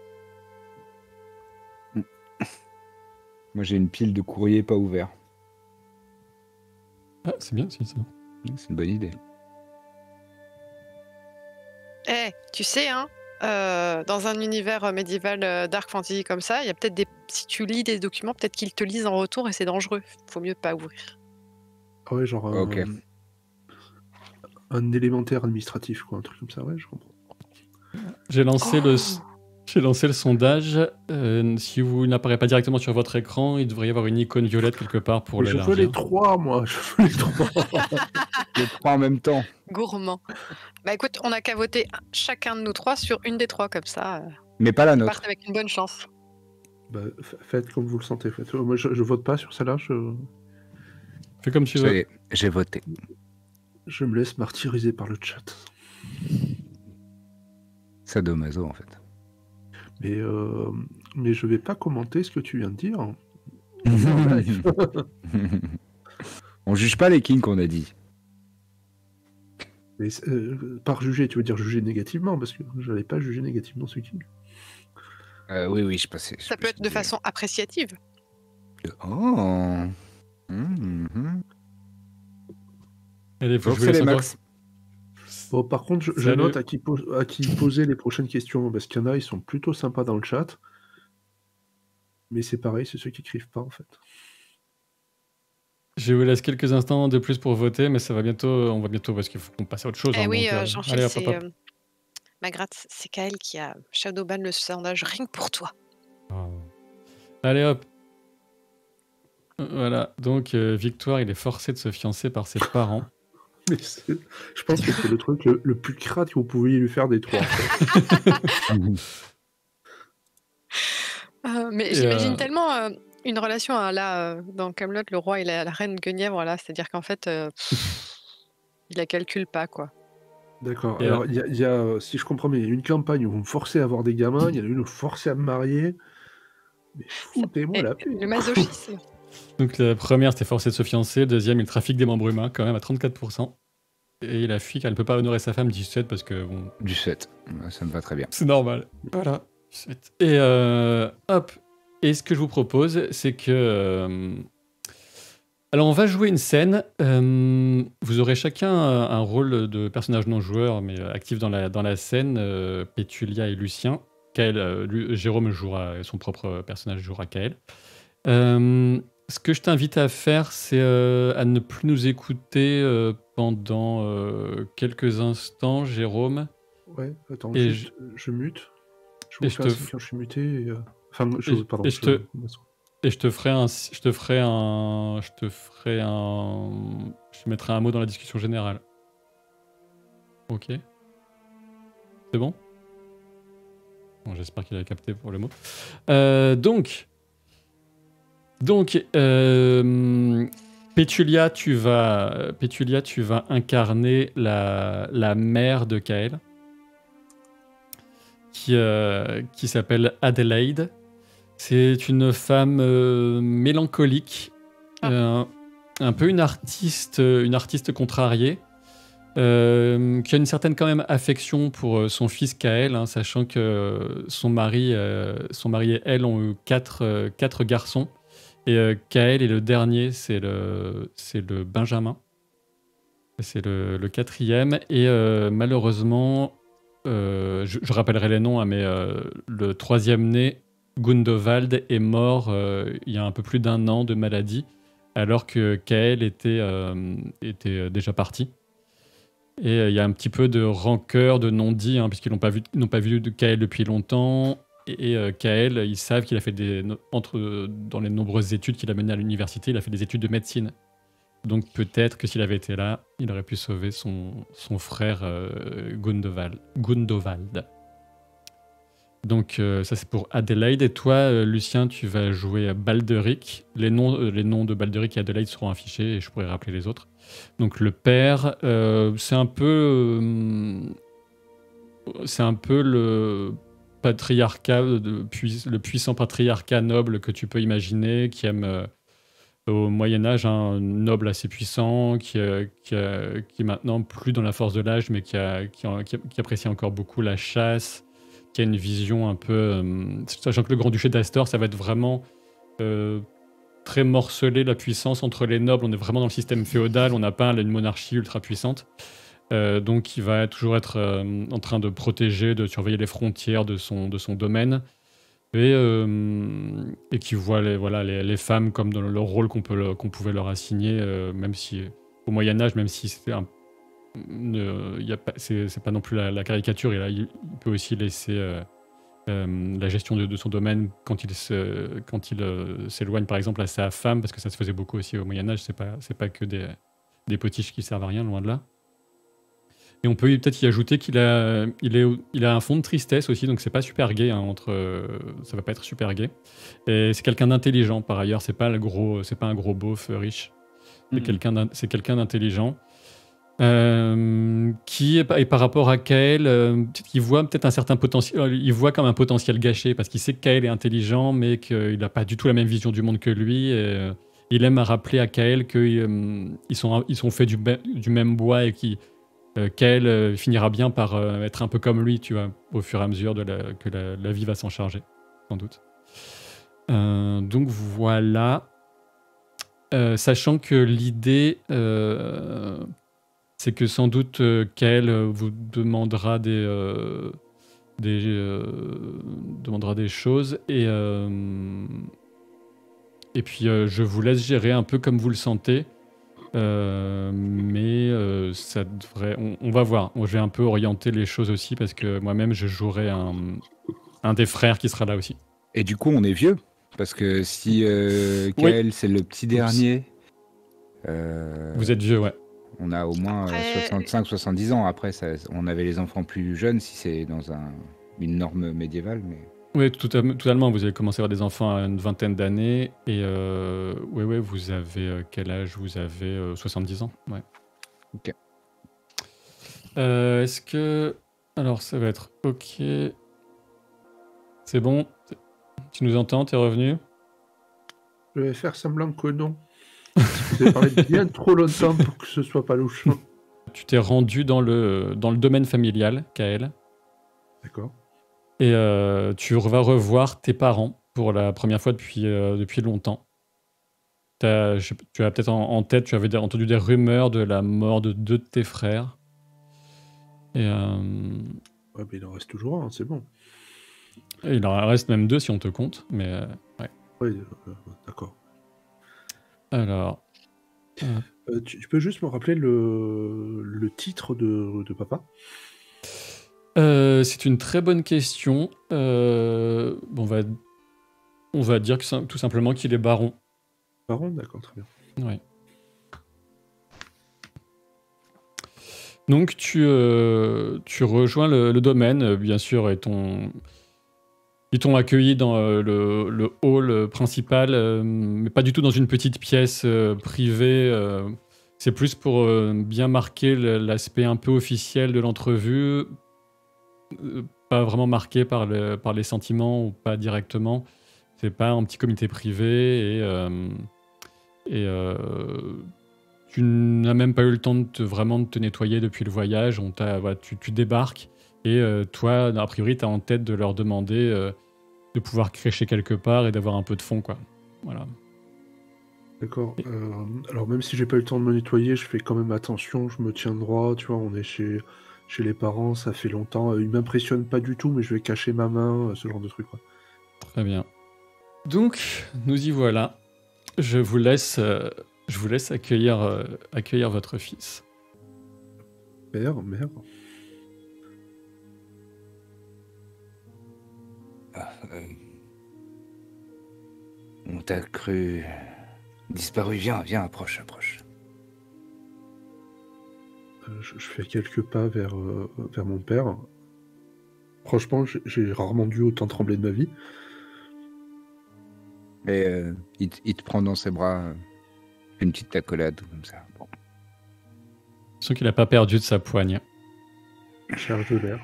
Speaker 3: Moi, j'ai une pile de courriers pas ouverts.
Speaker 1: ah, c'est bien aussi ça.
Speaker 3: C'est une bonne idée.
Speaker 2: Tu sais, hein, dans un univers médiéval dark fantasy comme ça, il y a peut-être si tu lis des documents, peut-être qu'ils te lisent en retour et c'est dangereux. Faut mieux pas ouvrir.
Speaker 4: Ah ouais, genre
Speaker 3: Ok.
Speaker 4: un élémentaire administratif, quoi, un truc comme ça, ouais, je comprends.
Speaker 1: J'ai lancé
Speaker 2: Oh
Speaker 1: j'ai lancé le sondage. Si vous n'apparaît pas directement sur votre écran, il devrait y avoir une icône violette quelque part pour
Speaker 4: Mais je veux
Speaker 1: l'élargir.
Speaker 4: les 3, moi, je veux les 3.
Speaker 3: Les trois en même temps.
Speaker 2: Gourmand. Bah écoute, on n'a qu'à voter chacun de nous trois sur une des trois, comme ça,
Speaker 3: Mais pas la
Speaker 2: on
Speaker 3: nôtre.
Speaker 2: part avec une bonne chance.
Speaker 4: Bah, faites comme vous le sentez. Moi, je vote pas sur celle-là,
Speaker 1: Fais comme tu
Speaker 3: Ça y
Speaker 1: veux.
Speaker 3: est, j'ai voté.
Speaker 4: je me laisse martyriser par le chat.
Speaker 3: Sadomaso, en fait.
Speaker 4: Mais je vais pas commenter ce que tu viens de dire.
Speaker 3: On juge pas les kinks, on a dit.
Speaker 4: Mais par juger, tu veux dire juger négativement, parce que je n'allais pas juger négativement ce king.
Speaker 3: Oui, je passais.
Speaker 2: Ça peut être de façon appréciative.
Speaker 3: Oh. Mhm.
Speaker 1: Allez, faut
Speaker 3: Donc
Speaker 1: jouer
Speaker 3: c'est
Speaker 1: les
Speaker 3: les
Speaker 1: 5
Speaker 3: max.
Speaker 4: Bon, par contre, je
Speaker 1: Salut.
Speaker 4: note à qui poser les prochaines questions, parce qu'il y en a, ils sont plutôt sympas dans le chat. Mais c'est pareil, c'est ceux qui écrivent pas, en fait.
Speaker 1: Je vous laisse quelques instants de plus pour voter, mais ça va bientôt, on va bientôt parce qu'il faut qu'on passe à autre chose.
Speaker 2: Eh
Speaker 1: hein,
Speaker 2: oui,
Speaker 1: donc,
Speaker 2: Jean-Phil,
Speaker 1: allez, hop,
Speaker 2: c'est
Speaker 1: hop, hop.
Speaker 2: Magrat, c'est Kael qui a shadowban le sondage rien que pour toi.
Speaker 1: Oh. Allez hop. Voilà, donc Victoire, il est forcé de se fiancer par ses parents.
Speaker 4: Mais je pense que c'est le truc le plus crade que vous pouviez lui faire des trois. En fait.
Speaker 2: Mais
Speaker 1: Et,
Speaker 2: j'imagine tellement une relation à là, dans Camelot, le roi et la reine Guenièvre, là, c'est-à-dire qu'en fait, il la calcule pas, quoi.
Speaker 4: D'accord.
Speaker 1: Et,
Speaker 4: Alors, il y a, si je comprends bien, il y a une campagne où vous me forcez à avoir des gamins, il y en a une où vous me forcez à me marier. Mais foutez-moi la paix.
Speaker 2: Le masochisme.
Speaker 1: donc la première, c'était forcé de se fiancer. Le deuxième, il trafique des membres humains, quand même, à 34%. Et il a fui car elle ne peut pas honorer sa femme, 17, parce que bon,
Speaker 3: Du 7. Ça me va très bien.
Speaker 1: c'est normal. Voilà. 17. Et hop. Et ce que je vous propose, c'est que... alors, on va jouer une scène. Vous aurez chacun un rôle de personnage non joueur, mais actif dans la scène. Pétulia et Lucien. Kael, Jérôme jouera son propre personnage, jouera Kael. Ce que je t'invite à faire, c'est à ne plus nous écouter pendant quelques instants, Jérôme.
Speaker 4: Ouais, attends,
Speaker 1: Et
Speaker 4: juste, je mute. Je
Speaker 1: et
Speaker 4: vous
Speaker 1: je
Speaker 4: fais
Speaker 1: te
Speaker 4: un signe quand je suis muté. Enfin, pardon.
Speaker 1: et je te ferai je mettrai un mot dans la discussion générale. Ok. C'est bon? Bon, j'espère qu'il a capté pour le mot. Donc, Pétulia, tu vas incarner la mère de Kael, qui s'appelle Adelaide. C'est une femme mélancolique, un peu une artiste contrariée, qui a une certaine quand même affection pour son fils Kael, hein, sachant que son mari et elle ont eu quatre garçons. Et Kael est le dernier, c'est le Benjamin. C'est le quatrième. Et malheureusement, je rappellerai les noms, hein, mais le troisième né, Gundovald, est mort il y a un peu plus d'1 an de maladie, alors que Kael était déjà parti. Et il y a un petit peu de rancœur, de non-dit, hein, puisqu'ils n'ont pas vu de Kael depuis longtemps. Et Kael, ils savent qu'il a fait dans les nombreuses études qu'il a menées à l'université, il a fait des études de médecine. Donc peut-être que s'il avait été là, il aurait pu sauver son frère Gundovald. Donc ça c'est pour Adelaide. Et toi, Lucien, tu vas jouer Balderic. Les noms de Balderic et Adelaide seront affichés et je pourrai rappeler les autres. Donc le père, c'est un peu le patriarcat, le puissant patriarcat noble que tu peux imaginer, qui aime au Moyen-Âge un noble assez puissant, qui est maintenant plus dans la force de l'âge, mais qui apprécie encore beaucoup la chasse, qui a une vision un peu... sachant que le Grand-Duché d'Astor, ça va être vraiment très morcelé, la puissance entre les nobles. On est vraiment dans le système féodal, on n'a pas une monarchie ultra puissante. Donc il va toujours être en train de protéger, de surveiller les frontières de son domaine. Et qui voit les femmes comme dans le rôle qu'on pouvait leur assigner, même si au Moyen-Âge, même si c'est pas non plus la caricature, il peut aussi laisser la gestion de son domaine quand il s'éloigne par exemple à sa femme, parce que ça se faisait beaucoup aussi au Moyen-Âge, c'est pas que des potiches qui servent à rien, loin de là. Et on peut peut-être y ajouter qu'il a un fond de tristesse aussi, donc c'est pas super gai, hein, ça va pas être super gai. Et c'est quelqu'un d'intelligent par ailleurs, c'est pas un gros beauf riche. C'est quelqu'un d'intelligent qui est par rapport à Kael, il voit peut-être un certain potentiel, il voit comme un potentiel gâché parce qu'il sait que Kael est intelligent, mais qu'il n'a pas du tout la même vision du monde que lui. Et, il aime à rappeler à Kael qu'ils sont faits du même bois et Kael finira bien par être un peu comme lui, tu vois, au fur et à mesure que la vie va s'en charger. sans doute. Donc voilà. Sachant que l'idée, c'est que sans doute Kael vous demandera demandera des choses et puis je vous laisse gérer un peu comme vous le sentez. Mais ça devrait. On va voir. Je vais un peu orienter les choses aussi parce que moi-même je jouerai un des frères qui sera là aussi.
Speaker 3: Et du coup, on est vieux. Parce que si
Speaker 1: Oui.
Speaker 3: Kael, c'est le petit
Speaker 1: Oups.
Speaker 3: dernier,
Speaker 1: Vous êtes vieux, ouais.
Speaker 3: on a au moins
Speaker 2: Après-
Speaker 3: 65-70 ans. Après, on avait les enfants plus jeunes si c'est dans une norme médiévale. Mais...
Speaker 1: Oui, totalement. Vous avez commencé à avoir des enfants à une vingtaine d'années. Et ouais, vous avez quel âge? Vous avez 70 ans. Ouais.
Speaker 3: Ok.
Speaker 1: Est-ce que. Alors, ça va être OK. C'est bon? Tu nous entends? T'es revenu?
Speaker 4: Je vais faire semblant que non. Vous avez parlé bien trop longtemps pour que ce soit pas louche.
Speaker 1: Tu t'es rendu dans le domaine familial, Kael.
Speaker 4: D'accord.
Speaker 1: Et tu vas revoir tes parents pour la première fois depuis longtemps. Tu as peut-être en tête, tu avais entendu des rumeurs de la mort de 2 de tes frères. Et
Speaker 4: Ouais, mais il en reste toujours un, c'est bon.
Speaker 1: il en reste même 2 si on te compte. Mais ouais.
Speaker 4: Oui, d'accord.
Speaker 1: Alors,
Speaker 4: Tu peux juste me rappeler le titre de papa?
Speaker 1: c'est une très bonne question. On va dire que tout simplement qu'il est baron.
Speaker 4: Baron, d'accord, très bien.
Speaker 1: Ouais. Donc tu rejoins le domaine, bien sûr, et ils t'ont accueilli dans le hall principal, mais pas du tout dans une petite pièce privée. C'est plus pour bien marquer l'aspect un peu officiel de l'entrevue, pas vraiment marqué par les sentiments ou pas directement. C'est pas un petit comité privé et tu n'as même pas eu le temps vraiment de te nettoyer depuis le voyage. Voilà, tu débarques et toi, a priori, tu as en tête de leur demander de pouvoir crécher quelque part et d'avoir un peu de fond, quoi. Voilà.
Speaker 4: D'accord. Alors même si j'ai pas eu le temps de me nettoyer, je fais quand même attention, je me tiens droit, tu vois, on est chez les parents, ça fait longtemps. Ils m'impressionnent pas du tout, mais je vais cacher ma main, ce genre de truc, quoi.
Speaker 1: Très bien. Donc, nous y voilà. Je vous laisse accueillir votre fils.
Speaker 4: Mère.
Speaker 3: On t'a cru disparu. Viens, approche.
Speaker 4: Je fais quelques pas vers mon père. Franchement, j'ai rarement dû autant trembler de ma vie.
Speaker 3: Et il te prend dans ses bras, une petite accolade comme ça. Bon.
Speaker 1: Je sens qu'il n'a pas perdu de sa poigne.
Speaker 4: Charge de l'air.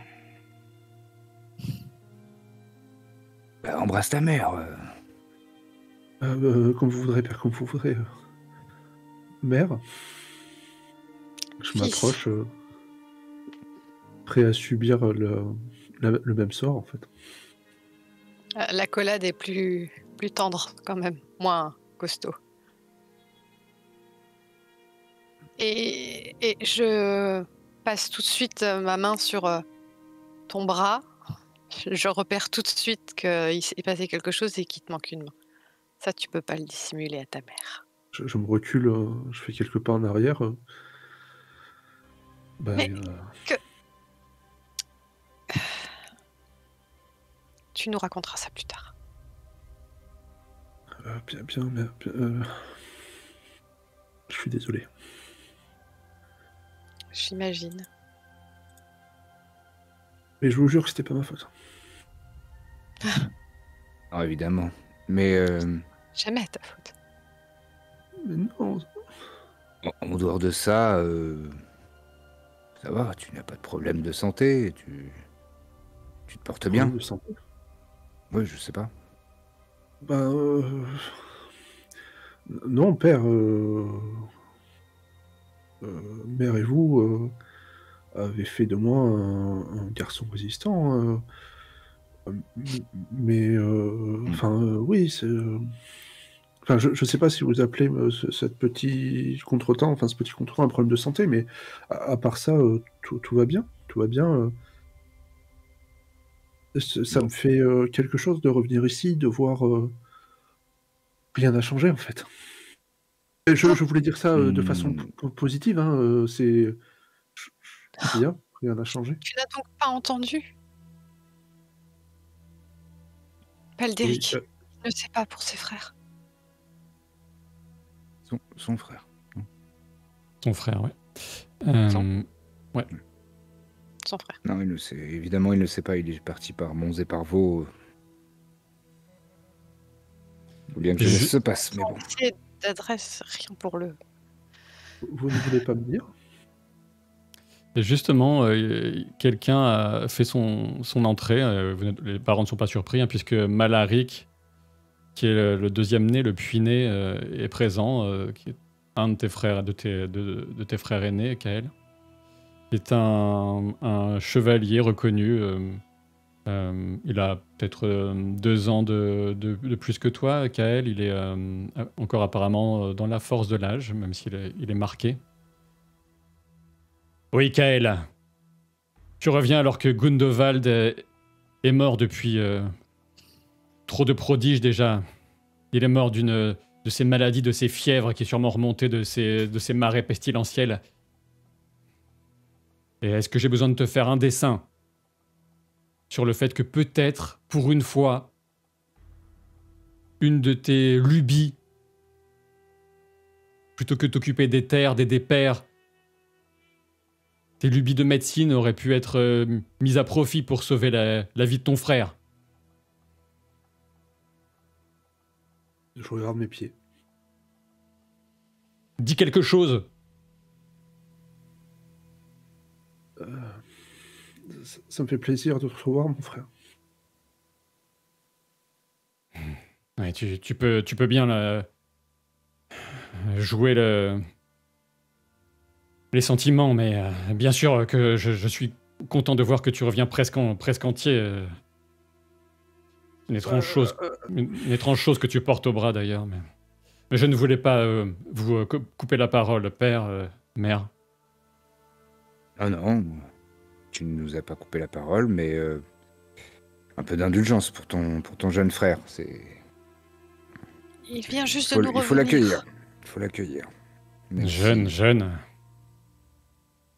Speaker 3: Bah, embrasse ta mère.
Speaker 4: Comme vous voudrez, père, comme vous voudrez. Mère. Je
Speaker 2: Fils.
Speaker 4: m'approche, prêt à subir le même sort, en fait.
Speaker 2: L'accolade est plus tendre quand même, moins costaud. Et je passe tout de suite ma main sur ton bras. Je repère tout de suite qu'il s'est passé quelque chose et qu'il te manque une main. Ça, tu peux pas le dissimuler à ta mère.
Speaker 4: Je me recule, je fais quelques pas en arrière.
Speaker 2: Mais tu nous raconteras ça plus tard.
Speaker 4: Bien, je suis désolé.
Speaker 2: J'imagine.
Speaker 4: Mais je vous jure que c'était pas ma faute.
Speaker 3: Non, évidemment. Mais
Speaker 2: Jamais ta faute.
Speaker 4: Mais non.
Speaker 3: en dehors de ça, ça va, tu n'as pas de problème de santé, tu te portes bien.
Speaker 4: De santé.
Speaker 3: Oui, je sais pas.
Speaker 4: Non, père. Mère et vous avez fait de moi un garçon résistant. Mais oui, c'est. Enfin, je sais pas si vous appelez cette petit contretemps, enfin ce petit contretemps un problème de santé, mais à part ça, tout va bien. Tout va bien. Ça
Speaker 3: Bon.
Speaker 4: me fait quelque chose de revenir ici, de voir rien n'a changé en fait. Et je voulais dire ça de façon positive, hein, c'est rien n'a changé.
Speaker 2: Tu n'as donc pas entendu? Paldéric ne sait pas pour ses frères.
Speaker 3: Son frère.
Speaker 1: Son frère, ouais. Ouais.
Speaker 2: Son frère.
Speaker 3: Non, il ne sait. Évidemment, il ne sait pas. Il est parti par Mons et par Vaux. Ou bien que je laisse se passe, mais bon.
Speaker 2: C'est d'adresse, rien pour le...
Speaker 4: Vous ne voulez pas me dire?
Speaker 1: Et justement, quelqu'un a fait son entrée. Les parents ne sont pas surpris, hein, puisque Malaric, qui est le deuxième né, le puits-né, est présent, qui est un de tes frères, de tes frères aînés, Kael. Il est un chevalier reconnu. Il a peut-être 2 ans de plus que toi, Kael. Il est encore apparemment dans la force de l'âge, même s'il est marqué. Oui, Kael. Tu reviens alors que Gundovald est mort depuis trop de prodiges déjà. Il est mort de ses maladies, de ses fièvres qui est sûrement remontée de ses marées pestilentielles. Et est-ce que j'ai besoin de te faire un dessin sur le fait que peut-être, pour une fois, une de tes lubies, plutôt que t'occuper des terres, des pères, tes lubies de médecine auraient pu être mises à profit pour sauver la vie de ton frère.
Speaker 4: Je regarde mes pieds.
Speaker 1: Dis quelque chose.
Speaker 4: Ça me fait plaisir de te revoir, mon frère.
Speaker 1: Ouais, tu peux bien jouer les sentiments, mais bien sûr que je suis content de voir que tu reviens presque entier. Une étrange chose que tu portes au bras d'ailleurs. Mais je ne voulais pas vous couper la parole, père, mère.
Speaker 3: Non, tu ne nous as pas coupé la parole, mais un peu d'indulgence pour ton jeune frère.
Speaker 2: Il vient juste de nous revenir.
Speaker 3: Il faut l'accueillir. Il faut l'accueillir.
Speaker 1: Jeune.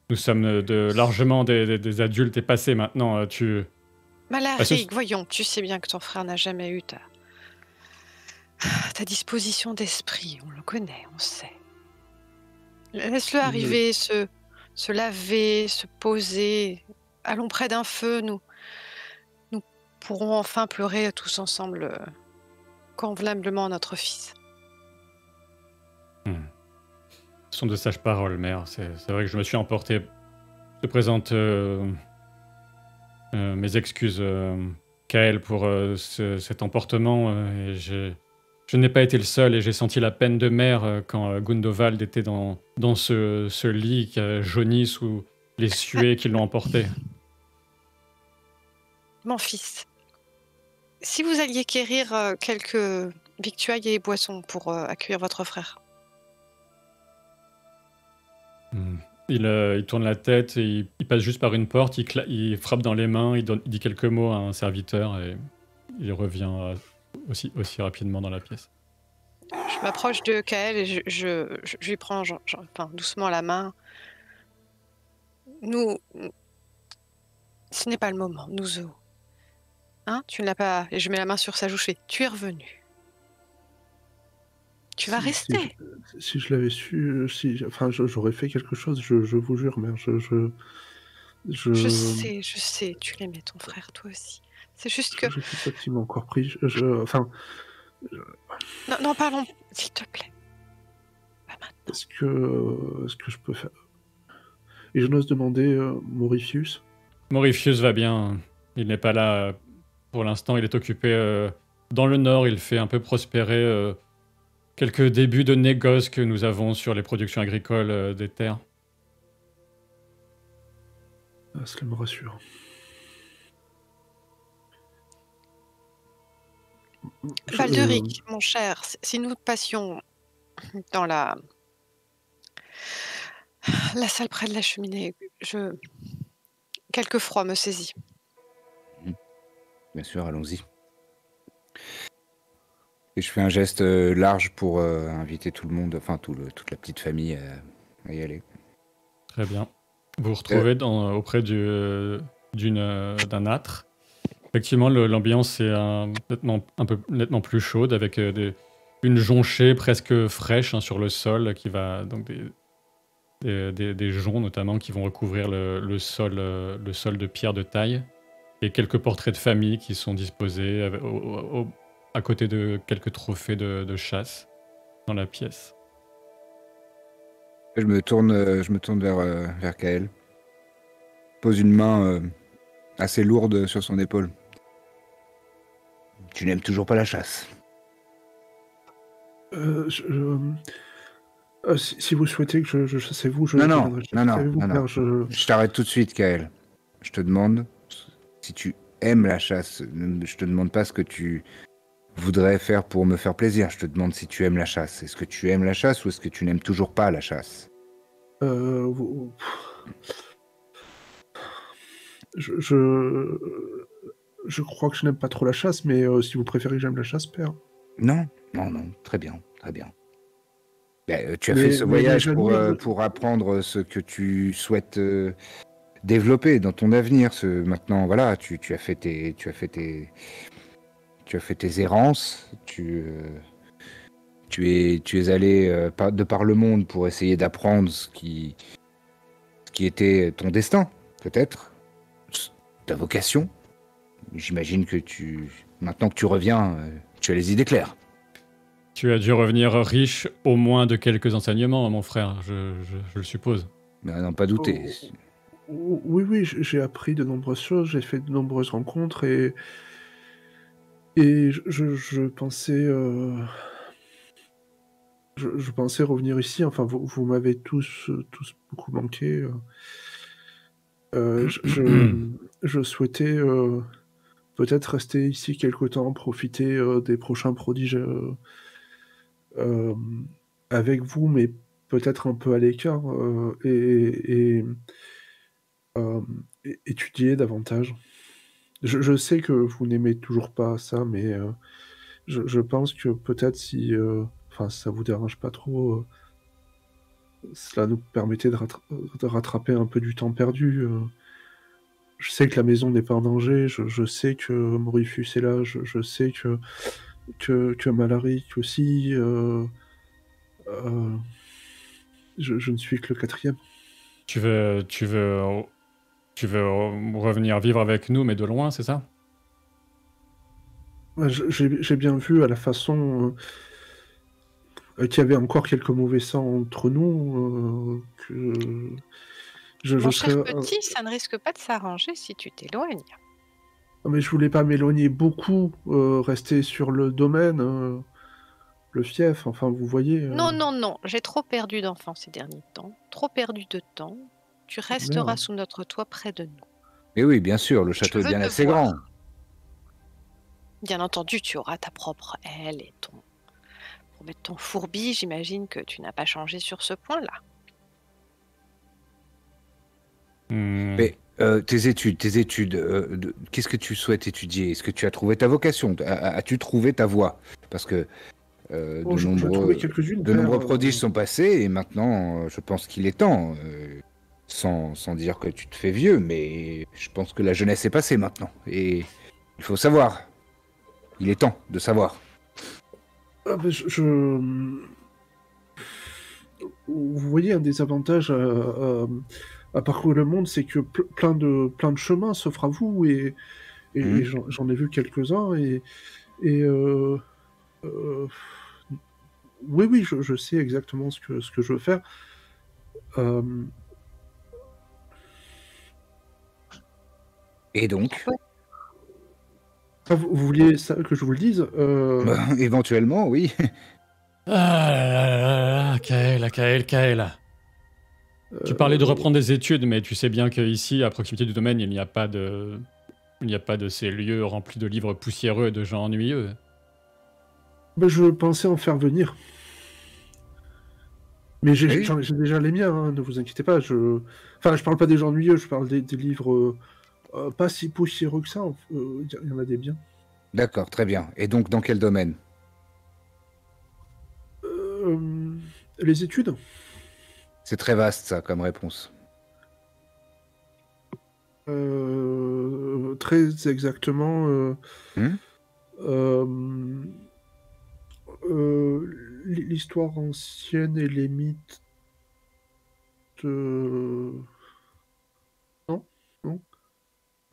Speaker 1: Nous sommes largement des adultes et passés maintenant.
Speaker 2: Malaric, voyons, tu sais bien que ton frère n'a jamais eu ta disposition d'esprit. On le connaît, on sait. Laisse-le arriver, se laver, se poser. Allons près d'un feu, nous pourrons enfin pleurer tous ensemble convenablement notre fils.
Speaker 1: Ce sont de sages paroles, mère. C'est vrai que je me suis emporté. Je te présente mes excuses, Kael, pour cet emportement. Et je n'ai pas été le seul et j'ai senti la peine de mère quand Gundovald était dans ce lit qui a jauni sous les suées qui l'ont emporté.
Speaker 2: Mon fils, si vous alliez quérir quelques victuailles et boissons pour accueillir votre frère.
Speaker 1: Il tourne la tête et il passe juste par une porte, il frappe dans les mains, il dit quelques mots à un serviteur et il revient aussi rapidement dans la pièce.
Speaker 2: Je m'approche de Kael et je lui prends doucement la main. Ce n'est pas le moment, hein, tu ne l'as pas... Et je mets la main sur sa joue, je fais, tu es revenu. Tu vas rester.
Speaker 4: Si je l'avais su, j'aurais fait quelque chose, je vous jure, mère.
Speaker 2: Je sais, tu l'aimais ton frère, toi aussi. C'est juste que...
Speaker 4: Je sais pas qui m'a encore pris,
Speaker 2: Non, parlons, s'il te plaît. Pas maintenant.
Speaker 4: Est-ce que je peux faire... Et je n'ose demander Morifius.
Speaker 1: Morifius va bien, il n'est pas là pour l'instant, il est occupé dans le nord, il fait un peu prospérer quelques débuts de négoce que nous avons sur les productions agricoles des terres.
Speaker 4: Cela me rassure. Je-
Speaker 2: Balderic, mon cher, si nous passions dans la salle près de la cheminée, quelque froid me saisit.
Speaker 3: Bien sûr, allons-y. Et je fais un geste large pour inviter tout le monde, enfin toute la petite famille à y aller.
Speaker 1: Très bien. Vous vous retrouvez auprès d'un âtre. Effectivement, l'ambiance est nettement plus chaude, avec une jonchée presque fraîche sur le sol, qui va donc des joncs notamment qui vont recouvrir le sol de pierre de taille, et quelques portraits de famille qui sont disposés à côté de quelques trophées de chasse dans la pièce.
Speaker 3: Je me tourne vers Kael. Pose une main assez lourde sur son épaule. Tu n'aimes toujours pas la chasse?
Speaker 4: Si vous souhaitez que je chasse vous, je
Speaker 3: Non,
Speaker 4: viendrai chasser
Speaker 3: non,
Speaker 4: avec vous,
Speaker 3: non,
Speaker 4: car
Speaker 3: non. Je t'arrête tout de suite, Kael. Je te demande si tu aimes la chasse. Je te demande pas ce que tu voudrais faire pour me faire plaisir. Je te demande si tu aimes la chasse. Est-ce que tu aimes la chasse ou est-ce que tu n'aimes toujours pas la chasse?
Speaker 4: Je crois que je n'aime pas trop la chasse, mais si vous préférez que j'aime la chasse, père.
Speaker 3: Non, très bien, très bien. Tu as fait ce voyage pour apprendre ce que tu souhaites développer dans ton avenir. Maintenant, voilà, tu as fait tes errances. Tu es allé de par le monde pour essayer d'apprendre ce qui était ton destin, peut-être, ta vocation. J'imagine que maintenant que tu reviens, tu as les idées claires.
Speaker 1: Tu as dû revenir riche au moins de quelques enseignements, mon frère, je le suppose.
Speaker 3: Mais à n'en pas douter.
Speaker 4: Oui, j'ai appris de nombreuses choses, j'ai fait de nombreuses rencontres et je pensais je pensais revenir ici. Enfin, vous m'avez tous beaucoup manqué. Je souhaitais peut-être rester ici quelque temps, profiter des prochains prodiges avec vous, mais peut-être un peu à l'écart et étudier davantage. Je sais que vous n'aimez toujours pas ça, mais je pense que peut-être si ça vous dérange pas trop, cela nous permettait de rattraper un peu du temps perdu. Je sais que la maison n'est pas en danger, je sais que Morifus est là, je sais que Malaric aussi. Je ne suis que le 4e.
Speaker 1: Tu veux revenir vivre avec nous, mais de loin, c'est ça?
Speaker 4: J'ai bien vu à la façon qu'il y avait encore quelques mauvais sangs entre nous, que
Speaker 2: Mon cher petit, ça ne risque pas de s'arranger si tu t'éloignes.
Speaker 4: Mais je voulais pas m'éloigner beaucoup, rester sur le domaine, le fief, enfin vous voyez.
Speaker 2: Non, j'ai trop perdu d'enfants ces derniers temps, trop perdu de temps. Tu resteras sous notre toit près de nous.
Speaker 3: Et oui, bien sûr, le château est bien assez grand.
Speaker 2: Bien entendu, tu auras ta propre aile et pour mettre ton fourbi, j'imagine que tu n'as pas changé sur ce point-là.
Speaker 3: Mais tes études, qu'est-ce que tu souhaites étudier? Est-ce que tu as trouvé ta vocation? As-tu trouvé ta voie? Parce que de nombreux prodiges sont passés et maintenant, je pense qu'il est temps, sans dire que tu te fais vieux, mais je pense que la jeunesse est passée maintenant. Et il faut savoir. Il est temps de savoir.
Speaker 4: Vous voyez, un des avantages à parcourir le monde, c'est que plein de chemins s'offrent à vous et j'en ai vu quelques-uns oui, je sais exactement ce que je veux faire.
Speaker 3: Et donc
Speaker 4: vous vouliez que je vous le dise
Speaker 3: éventuellement, oui.
Speaker 1: Kael. Tu parlais de reprendre des études, mais tu sais bien qu'ici, à proximité du domaine, il n'y a pas de ces lieux remplis de livres poussiéreux et de gens ennuyeux.
Speaker 4: Bah, je pensais en faire venir. Mais j'ai
Speaker 3: Oui.
Speaker 4: j'ai déjà les miens, hein, ne vous inquiétez pas. Enfin, je parle pas des gens ennuyeux, je parle des livres pas si poussiéreux que ça. Il y en a des biens.
Speaker 3: D'accord, très bien. Et donc, dans quel domaine?
Speaker 4: Les études?
Speaker 3: C'est très vaste, ça, comme réponse.
Speaker 4: Très exactement.
Speaker 3: Hmm.
Speaker 4: L'histoire ancienne et les mythes. Non? Non?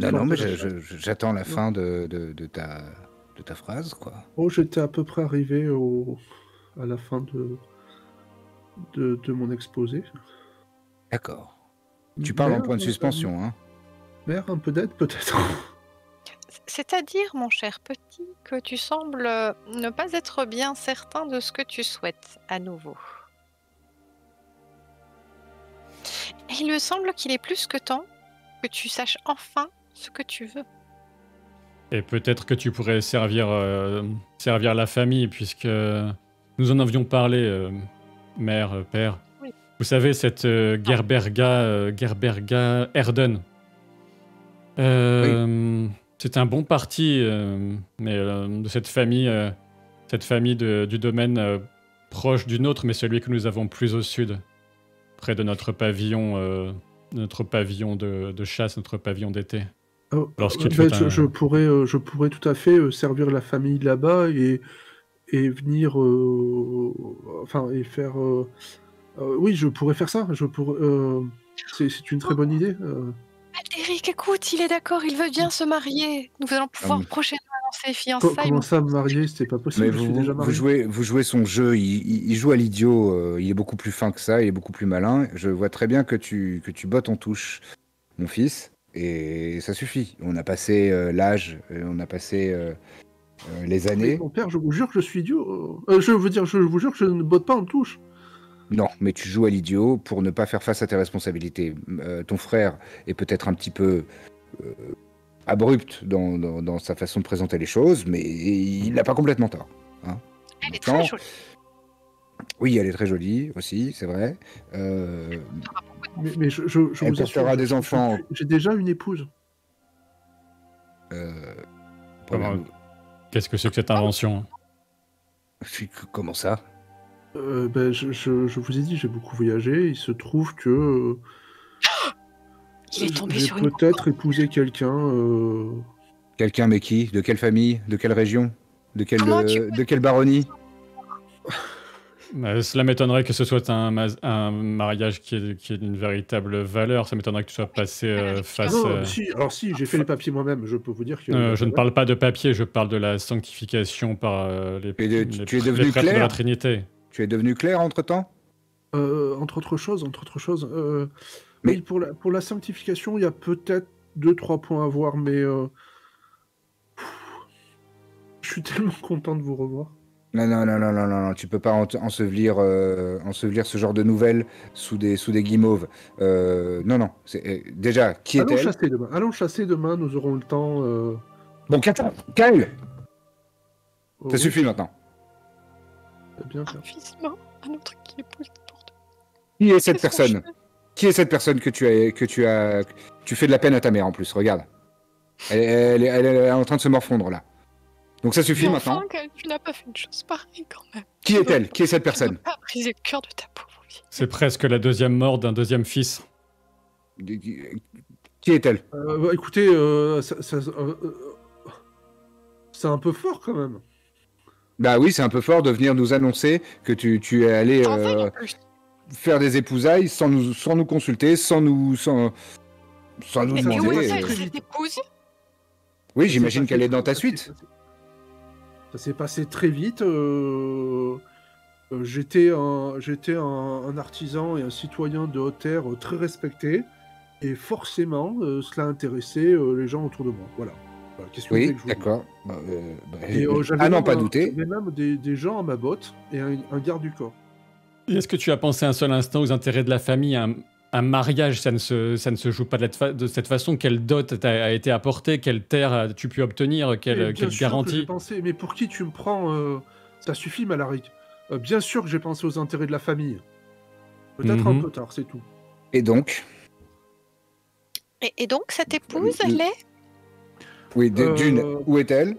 Speaker 3: Non, mais
Speaker 4: L'histoire de la
Speaker 3: j'attends la
Speaker 4: Non.
Speaker 3: fin de ta phrase, quoi.
Speaker 4: Oh, j'étais à peu près arrivé à la fin de mon exposé.
Speaker 3: D'accord. Tu parles en point de
Speaker 4: Mère,
Speaker 3: suspension, hein?
Speaker 4: mère, un peu d'aide peut-être.
Speaker 2: C'est-à-dire, mon cher petit, que tu sembles ne pas être bien certain de ce que tu souhaites à nouveau. Et il me semble qu'il est plus que temps que tu saches enfin ce que tu veux.
Speaker 1: Et peut-être que tu pourrais servir la famille, puisque nous en avions parlé, mère, père.
Speaker 2: Oui.
Speaker 1: Vous savez, cette Gerberga Erden. C'est un bon parti, mais de cette famille du domaine proche du nôtre, mais celui que nous avons plus au sud, près de notre pavillon de chasse, notre pavillon d'été. Lorsqu'il fait
Speaker 4: je pourrais tout à fait servir la famille là-bas et venir, enfin, et faire. Oui, je pourrais faire ça. C'est une très bonne idée.
Speaker 2: Aldéric, écoute, il est d'accord, il veut bien se marier. Nous allons pouvoir prochainement annoncer les fiançailles.
Speaker 4: Comment ça, me marier? C'était pas possible.
Speaker 3: Mais
Speaker 4: je suis déjà marié.
Speaker 3: vous jouez son jeu, il joue à l'idiot, il est beaucoup plus fin que ça, il est beaucoup plus malin. Je vois très bien que tu bottes en touche, mon fils, et ça suffit. On a passé l'âge, on a passé les
Speaker 4: Mais
Speaker 3: années.
Speaker 4: mon père, je vous jure que je suis idiot. Je veux dire, je vous jure que je ne botte pas en touche.
Speaker 3: Non, mais tu joues à l'idiot pour ne pas faire face à tes responsabilités. Ton frère est peut-être un petit peu abrupt dans sa façon de présenter les choses, mais il n'a pas complètement tort. Hein.
Speaker 2: Elle est très jolie.
Speaker 3: Oui, elle est très jolie aussi, c'est vrai.
Speaker 4: Mais je
Speaker 3: Elle
Speaker 4: vous assure,
Speaker 3: portera des enfants.
Speaker 4: j'ai déjà une épouse.
Speaker 1: Qu'est-ce que c'est que cette invention?
Speaker 3: Comment ça?
Speaker 4: Je vous ai dit, j'ai beaucoup voyagé. Il se trouve que
Speaker 2: Il est tombé
Speaker 4: j'ai
Speaker 2: sur une
Speaker 4: peut-être épousé quelqu'un.
Speaker 3: Quelqu'un, mais qui? De quelle famille? De quelle région? De quelle baronnie?
Speaker 1: Cela m'étonnerait que ce soit un mariage qui ait une véritable valeur. Ça m'étonnerait que tu sois passé face...
Speaker 4: Non, si, j'ai fait les papiers moi-même. Je peux vous dire que.
Speaker 1: je ne parle pas de papier, je parle de la sanctification par les
Speaker 3: tu es devenu
Speaker 1: prêtres de
Speaker 3: clerc?
Speaker 1: la Trinité.
Speaker 3: Tu es devenu clerc entre-temps?
Speaker 4: Entre autres choses.
Speaker 3: Mais-
Speaker 4: Oui, pour la sanctification, il y a peut-être 2-3 points à voir, mais je suis tellement content de vous revoir.
Speaker 3: Non, tu peux pas ensevelir ce genre de nouvelles sous des guimauves. Non, déjà, qui
Speaker 4: Allons
Speaker 3: est-elle?
Speaker 4: chasser demain, nous aurons le temps.
Speaker 3: Bon, Kyle,
Speaker 4: Oh,
Speaker 3: ça
Speaker 4: oui,
Speaker 3: suffit maintenant.
Speaker 4: très bien,
Speaker 2: Un fils mort, un autre qui épouse autour de
Speaker 3: Qui est cette
Speaker 2: Qu'est-ce qu'on
Speaker 3: personne? Qui est cette personne que tu fais de la peine à ta mère en plus, regarde. Elle est en train de se morfondre là. Donc ça suffit
Speaker 2: Mais
Speaker 3: maintenant.
Speaker 2: enfin, que tu n'as pas fait une chose pareille quand même.
Speaker 3: Qui est-elle? Qui est cette
Speaker 2: Tu ne
Speaker 3: personne?
Speaker 2: pas briser le cœur de ta pauvre vie.
Speaker 1: C'est presque la deuxième mort d'un deuxième fils.
Speaker 3: Qui est-elle?
Speaker 4: Écoutez, c'est un peu fort quand même.
Speaker 3: Bah oui, c'est un peu fort de venir nous annoncer que tu es allé
Speaker 2: T'en veilles en plus.
Speaker 3: faire des épousailles sans nous consulter, sans nous
Speaker 2: Et où
Speaker 3: demander.
Speaker 2: est
Speaker 4: très
Speaker 2: cette
Speaker 4: vite.
Speaker 2: épouse?
Speaker 3: Oui, j'imagine qu'elle est dans ta suite.
Speaker 4: Ça s'est passé très vite. J'étais un artisan et un citoyen de haute terre très respecté. Et forcément, cela intéressait les gens autour de moi. Voilà. Qu'est-ce que vous voulez
Speaker 3: Oui,
Speaker 4: que je vous dise?
Speaker 3: d'accord.
Speaker 4: Et j'avais
Speaker 3: Ah non,
Speaker 4: même
Speaker 3: pas douter.
Speaker 4: j'avais même des gens à ma botte et un garde du corps.
Speaker 1: Est-ce que tu as pensé un seul instant aux intérêts de la famille? Un mariage, ça ne se joue pas de cette façon. Quelle dot a été apportée? Quelle terre as-tu pu obtenir?
Speaker 4: Mais
Speaker 1: Quelle
Speaker 4: bien sûr que j'ai
Speaker 1: garantie?
Speaker 4: pensé, mais pour qui tu me prends Ça suffit, Malaric. Bien sûr que j'ai pensé aux intérêts de la famille. Peut-être un peu tard, c'est tout.
Speaker 3: Et donc?
Speaker 2: Et donc, cette épouse, elle est...
Speaker 3: Oui, d'une, où est-elle?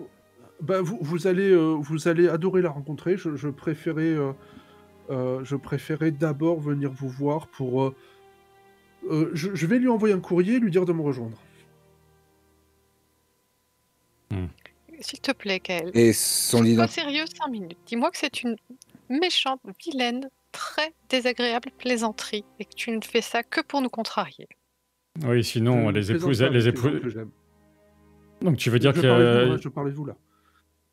Speaker 4: Vous allez adorer la rencontrer. Je préférais d'abord venir vous voir pour... je vais lui envoyer un courrier et lui dire de me rejoindre.
Speaker 2: S'il te plaît, Kael.
Speaker 3: Et son
Speaker 2: Sois
Speaker 3: identité.
Speaker 2: sérieux 5 minutes. Dis-moi que c'est une méchante, vilaine, très désagréable plaisanterie et que tu ne fais ça que pour nous contrarier.
Speaker 1: Oui, sinon, les épouses... Donc, tu veux dire
Speaker 4: Je parlais de vous, là.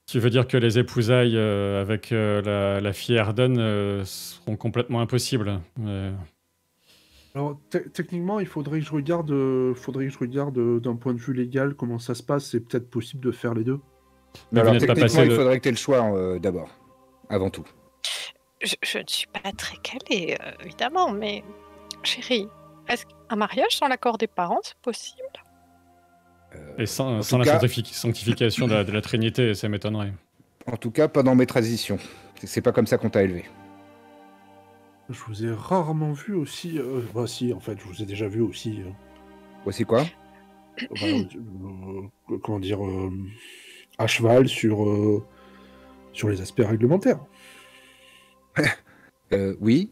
Speaker 1: Tu veux dire que les épousailles avec la fille Erden seront complètement impossibles.
Speaker 4: Alors, techniquement, il faudrait que je regarde, d'un point de vue légal comment ça se passe. C'est peut-être possible de faire les deux.
Speaker 1: Mais
Speaker 3: Alors,
Speaker 1: vous n'êtes pas
Speaker 3: techniquement,
Speaker 1: passé
Speaker 3: il faudrait que tu aies le choix d'abord, avant tout.
Speaker 2: Je ne suis pas très calée, évidemment, mais chérie, est-ce qu'un mariage sans l'accord des parents, c'est possible?
Speaker 1: Et sans
Speaker 3: tout
Speaker 1: la
Speaker 3: cas-
Speaker 1: sanctification de la Trinité, ça m'étonnerait.
Speaker 3: En tout cas, pas dans mes traditions. C'est pas comme ça qu'on t'a élevé.
Speaker 4: Je vous ai rarement vu aussi... si, en fait, je vous ai déjà vu aussi...
Speaker 3: Voici quoi?
Speaker 4: comment dire... à cheval sur les aspects réglementaires.
Speaker 3: Oui.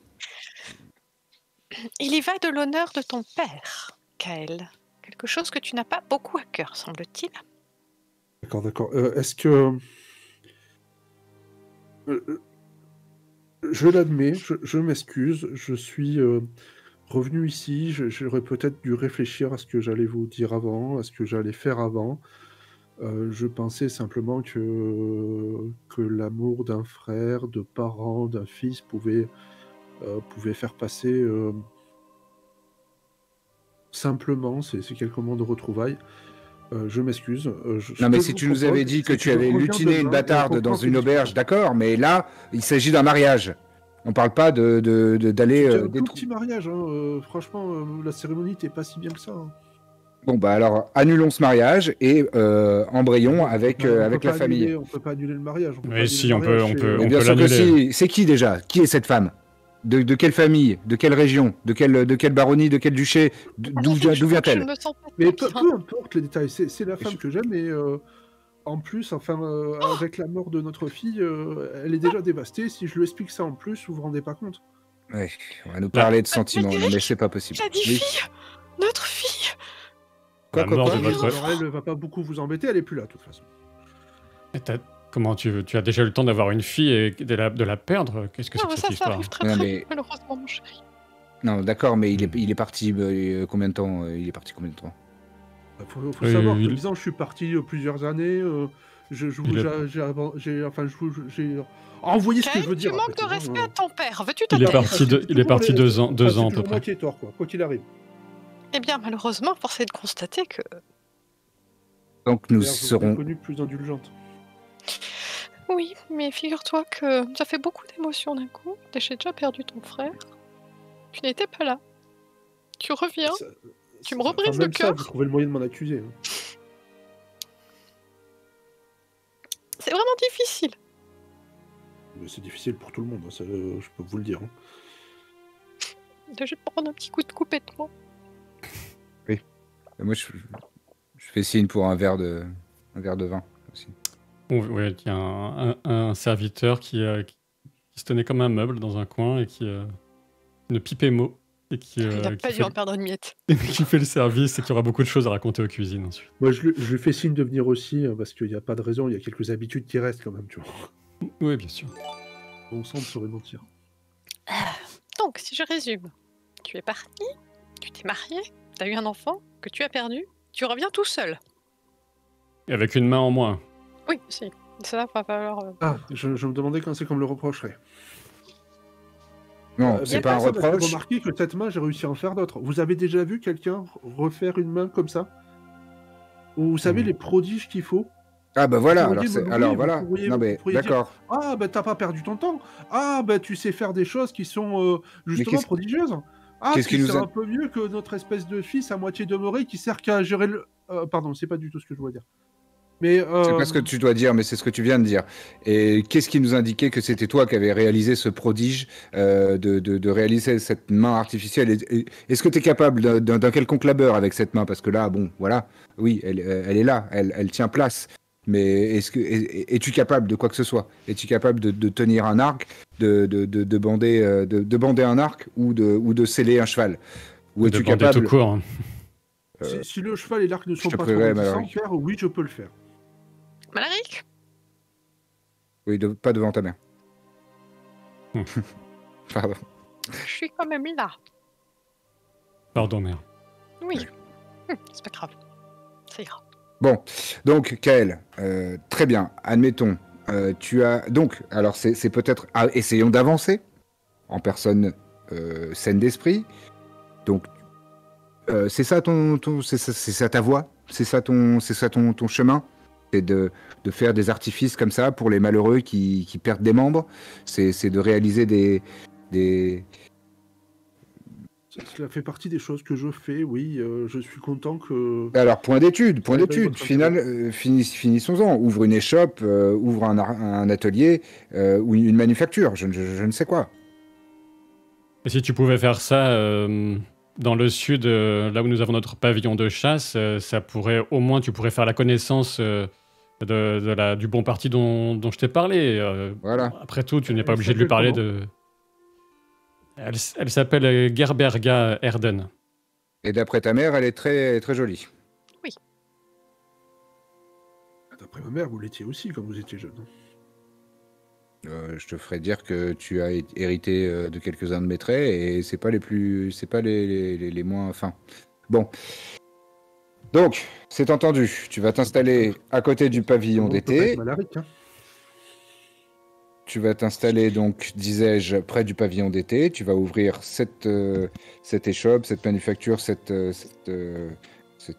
Speaker 2: Il y va de l'honneur de ton père, Kael. Quelque chose que tu n'as pas beaucoup à cœur, semble-t-il.
Speaker 4: D'accord. Est-ce que... je l'admets, je m'excuse, je suis revenu ici, j'aurais peut-être dû réfléchir à ce que j'allais vous dire avant, à ce que j'allais faire avant. Je pensais simplement que l'amour d'un frère, de parents, d'un fils pouvait faire passer simplement ces quelques moments de retrouvailles. Je m'excuse.
Speaker 3: Non, mais si tu nous avais dit que tu avais lutiné une bâtarde dans une auberge, d'accord, mais là, il s'agit d'un mariage. On parle pas d'aller...
Speaker 4: C'est un tout petit mariage, hein. Franchement, la cérémonie n'était pas si bien que ça. Hein.
Speaker 3: Bon, bah alors, annulons ce mariage et embrayons avec la famille.
Speaker 4: On peut pas annuler le mariage.
Speaker 1: Mais si, on peut
Speaker 3: Mais bien sûr que si. C'est qui déjà? Qui est cette femme? De quelle famille? De quelle région? De quelle baronnie? De quel duché? D'où vient-elle?
Speaker 4: Mais peu importe les détails. C'est la femme que j'aime et en plus, avec la mort de notre fille, elle est déjà dévastée. Si je lui explique ça en plus, vous vous rendez pas compte?
Speaker 3: Ouais, on va nous parler de sentiments, mais c'est pas possible.
Speaker 2: T'as dit fille? Notre fille?
Speaker 1: La mort de votre...
Speaker 4: Elle va pas beaucoup vous embêter, elle est plus là de toute façon.
Speaker 1: Comment tu as déjà eu le temps d'avoir une fille et de la perdre? Qu'est-ce que c'est que cette
Speaker 2: Ça
Speaker 1: histoire?
Speaker 2: arrive très vite, malheureusement, mon chéri.
Speaker 3: Non, d'accord, mais il est parti combien de temps? Il est parti combien de temps?
Speaker 4: Faut savoir que disons, je suis parti plusieurs années. J'ai envoyé ce que je veux dire.
Speaker 2: Tu manques de respect à ton père. Veux-tu
Speaker 1: Il est parti 2 ans, 2 ans à peu près.
Speaker 4: Moitié tort, quoi qu'il arrive.
Speaker 2: Eh bien, malheureusement, force est de constater que...
Speaker 3: Donc nous
Speaker 4: serons connus plus indulgentes.
Speaker 2: Oui, mais figure-toi que ça fait beaucoup d'émotions d'un coup. J'ai déjà perdu ton frère. Tu n'étais pas là. Tu reviens. Tu me rebrises le cœur.
Speaker 4: Vous trouvez le moyen de m'en accuser. Hein.
Speaker 2: C'est vraiment difficile.
Speaker 4: C'est difficile pour tout le monde, hein, ça, je peux vous le dire. Hein.
Speaker 2: Je vais prendre un petit coup de coupettement.
Speaker 3: Oui. Et moi, je fais signe pour un verre de vin aussi.
Speaker 1: Oui, il y a un serviteur qui se tenait comme un meuble dans un coin et qui ne pipait mot. Et
Speaker 2: il n'a pas dû en perdre une miette.
Speaker 1: Qui fait le service et qui aura beaucoup de choses à raconter aux cuisines ensuite.
Speaker 4: Moi, je lui fais signe de venir aussi, hein, parce qu'il n'y a pas de raison, il y a quelques habitudes qui restent quand même, tu vois.
Speaker 1: Oui, bien sûr.
Speaker 4: Bon sang ne saurait mentir.
Speaker 2: Donc, si je résume, tu es parti, tu t'es marié, tu as eu un enfant que tu as perdu, tu reviens tout seul.
Speaker 1: Et avec une main en moins.
Speaker 2: Oui, si. Ça va falloir...
Speaker 4: Ah, je me demandais quand c'est qu'on me le reprocherait.
Speaker 3: Non, c'est pas un reproche.
Speaker 4: J'ai remarqué que cette main, j'ai réussi à en faire d'autres. Vous avez déjà vu quelqu'un refaire une main comme ça? Ou vous savez les prodiges qu'il faut?
Speaker 3: Ah bah voilà, alors voilà. Non mais d'accord.
Speaker 4: Ah bah t'as pas perdu ton temps. Ah bah tu sais faire des choses qui sont justement prodigieuses. Ah, c'est un peu mieux que notre espèce de fils à moitié demeuré qui sert qu'à gérer le... pardon, c'est pas du tout ce que je voulais dire. Mais
Speaker 3: C'est pas ce que tu dois dire, mais c'est ce que tu viens de dire. Et qu'est-ce qui nous indiquait que c'était toi qui avais réalisé ce prodige de réaliser cette main artificielle? Est-ce que tu es capable d'un quelconque labeur avec cette main? Parce que là, bon, voilà, oui, elle est là, elle tient place. Mais es-tu capable de quoi que ce soit? Es-tu capable de tenir un arc, de bander un arc ou de sceller un cheval? Ou
Speaker 1: De
Speaker 3: es-tu
Speaker 1: bander
Speaker 3: capable?
Speaker 1: tout court. Hein.
Speaker 4: si le cheval et l'arc ne sont
Speaker 3: te
Speaker 4: pas
Speaker 3: prierai,
Speaker 4: trop glissants,
Speaker 3: Mallory.
Speaker 4: Père, oui, je peux le faire.
Speaker 2: Malaric?
Speaker 3: Oui, pas devant ta mère. Pardon.
Speaker 2: Je suis quand même là.
Speaker 1: Pardon, mère.
Speaker 2: Oui. C'est pas grave. Ça ira.
Speaker 3: Bon, donc Kael, très bien, admettons, tu as... Donc, alors c'est peut-être... essayons d'avancer en personne saine d'esprit. Donc, c'est ça c'est ça ta voie? C'est ça ton chemin? C'est de faire des artifices comme ça pour les malheureux qui perdent des membres? C'est de réaliser des...
Speaker 4: Cela fait partie des choses que je fais, oui. Je suis content que...
Speaker 3: Alors, point d'étude.
Speaker 4: Ouais, votre
Speaker 3: Final, finissons-en. Ouvre une échoppe, ouvre un atelier ou une manufacture, je ne sais quoi.
Speaker 1: Et si tu pouvais faire ça dans le sud, là où nous avons notre pavillon de chasse, ça pourrait, au moins, tu pourrais faire la connaissance du bon parti dont je t'ai parlé.
Speaker 3: Voilà.
Speaker 1: Après tout, tu n'es pas
Speaker 4: Elle
Speaker 1: obligé de lui parler
Speaker 4: s'appelle
Speaker 1: de... Elle s'appelle Gerberga Erden.
Speaker 3: Et d'après ta mère, elle est très, très jolie.
Speaker 4: D'après ma mère, vous l'étiez aussi quand vous étiez jeune.
Speaker 3: Je te ferai dire que tu as hérité de quelques-uns de mes traits et c'est pas les moins fins. Bon. Donc, c'est entendu. Tu vas t'installer à côté du pavillon
Speaker 4: On peut pas
Speaker 3: d'été.
Speaker 4: être Malaric, hein.
Speaker 3: Tu vas t'installer, donc, disais-je, près du pavillon d'été. Tu vas ouvrir cette échoppe, cette manufacture, cette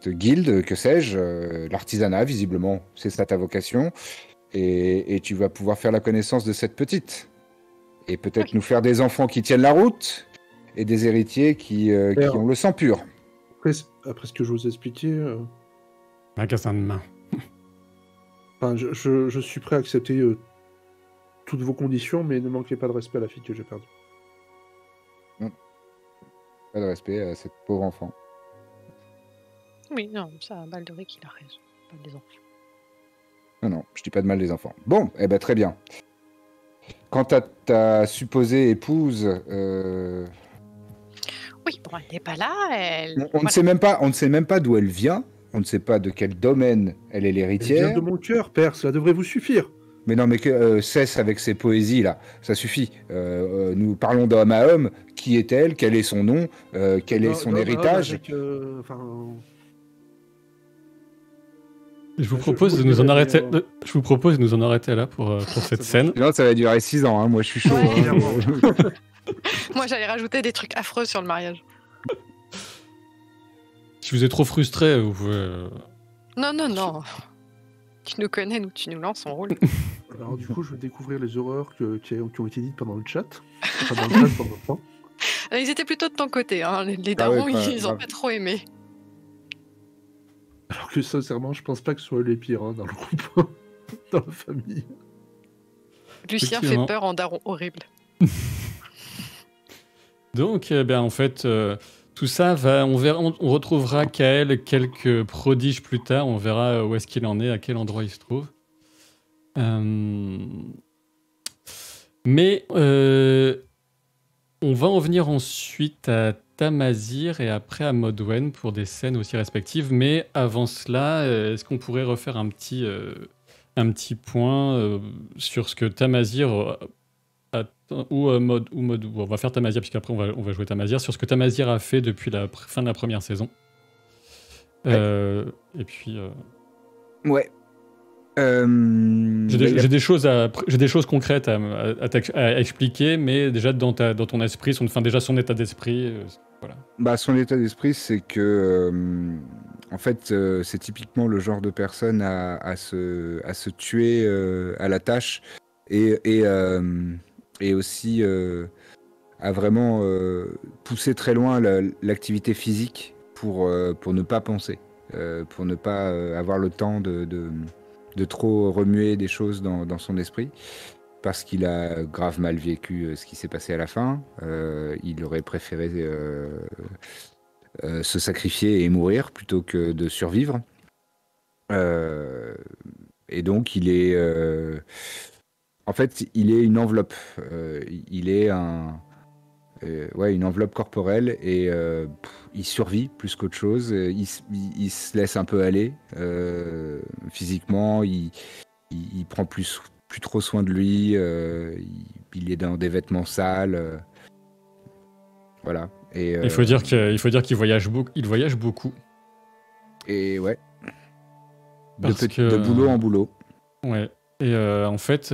Speaker 3: guilde, que sais-je, l'artisanat, visiblement, c'est ça ta vocation. Et tu vas pouvoir faire la connaissance de cette petite. Et peut-être nous faire des enfants qui tiennent la route et des héritiers qui ont le sang pur.
Speaker 4: Après ce que je vous ai expliqué,
Speaker 1: Magasin de main.
Speaker 4: enfin, je suis prêt à accepter toutes vos conditions, mais ne manquez pas de respect à la fille que j'ai perdue.
Speaker 3: Pas de respect à cette pauvre enfant.
Speaker 2: Oui, non, ça, Balderic, il a raison. Pas des enfants.
Speaker 3: Non, je dis pas de mal des enfants. Bon, eh ben très bien. Quant à ta supposée épouse,
Speaker 2: Oui, bon, elle n'est pas là.
Speaker 3: on ne sait même pas d'où elle vient. On ne sait pas de quel domaine elle est
Speaker 4: Elle vient
Speaker 3: l'héritière.
Speaker 4: de mon cœur, père, cela devrait vous suffire.
Speaker 3: Mais non, mais cesse avec ces poésies là, ça suffit. Nous parlons d'homme à homme. Qui est-elle? Quel est son nom? Quel est son héritage?
Speaker 1: Je vous propose de nous en arrêter. Je vous propose de nous en arrêter là pour cette scène.
Speaker 3: Sinon, ça va durer 6 ans. Hein. Moi, je suis chaud.
Speaker 2: Ouais.
Speaker 3: Hein.
Speaker 2: Moi, j'allais rajouter des trucs affreux sur le mariage.
Speaker 1: Si vous êtes trop frustré, vous pouvez.
Speaker 2: Non. Tu nous connais, nous, tu nous lances, on roule.
Speaker 4: Alors du coup, je vais découvrir les horreurs qui ont été dites pendant le chat. Enfin, dans le chat pendant le temps.
Speaker 2: Ils étaient plutôt de ton côté, hein. Les
Speaker 3: Ah ouais,
Speaker 2: darons, ils
Speaker 3: grave.
Speaker 2: ont pas trop aimé.
Speaker 4: Alors que sincèrement, je pense pas que ce soit les pires hein, dans le groupe, dans la famille.
Speaker 2: Lucien fait
Speaker 1: Effectivement.
Speaker 2: peur en daron horrible.
Speaker 1: Donc, en fait, tout ça on retrouvera Kael quelques prodiges plus tard. On verra où est-ce qu'il en est, à quel endroit il se trouve. Mais on va en venir ensuite à Tamazir et après à Modwen pour des scènes aussi respectives. Mais avant cela, est-ce qu'on pourrait refaire un petit point sur ce que Tamazir on va faire Tamazir puisqu'après on va jouer Tamazir sur ce que Tamazir a fait depuis la fin de la première saison. Et puis
Speaker 3: Ouais.
Speaker 1: j'ai des choses concrètes à expliquer, mais déjà dans ton esprit, son état d'esprit, voilà.
Speaker 3: Bah, son état d'esprit, c'est que, en fait, c'est typiquement le genre de personne à se tuer à la tâche et aussi à vraiment pousser très loin l'activité physique pour ne pas penser, pour ne pas avoir le temps de trop remuer des choses dans son esprit, parce qu'il a grave mal vécu ce qui s'est passé à la fin. Il aurait préféré se sacrifier et mourir plutôt que de survivre. Et donc, il est... en fait, il est une enveloppe. Il est une enveloppe corporelle et il survit plus qu'autre chose. Il se laisse un peu aller physiquement. Il prend plus trop soin de lui. Il est dans des vêtements sales. Voilà. Et,
Speaker 1: Il faut dire qu'il voyage beaucoup. Il voyage beaucoup.
Speaker 3: Et ouais.
Speaker 1: Parce
Speaker 3: De boulot en boulot.
Speaker 1: Ouais. Et en fait,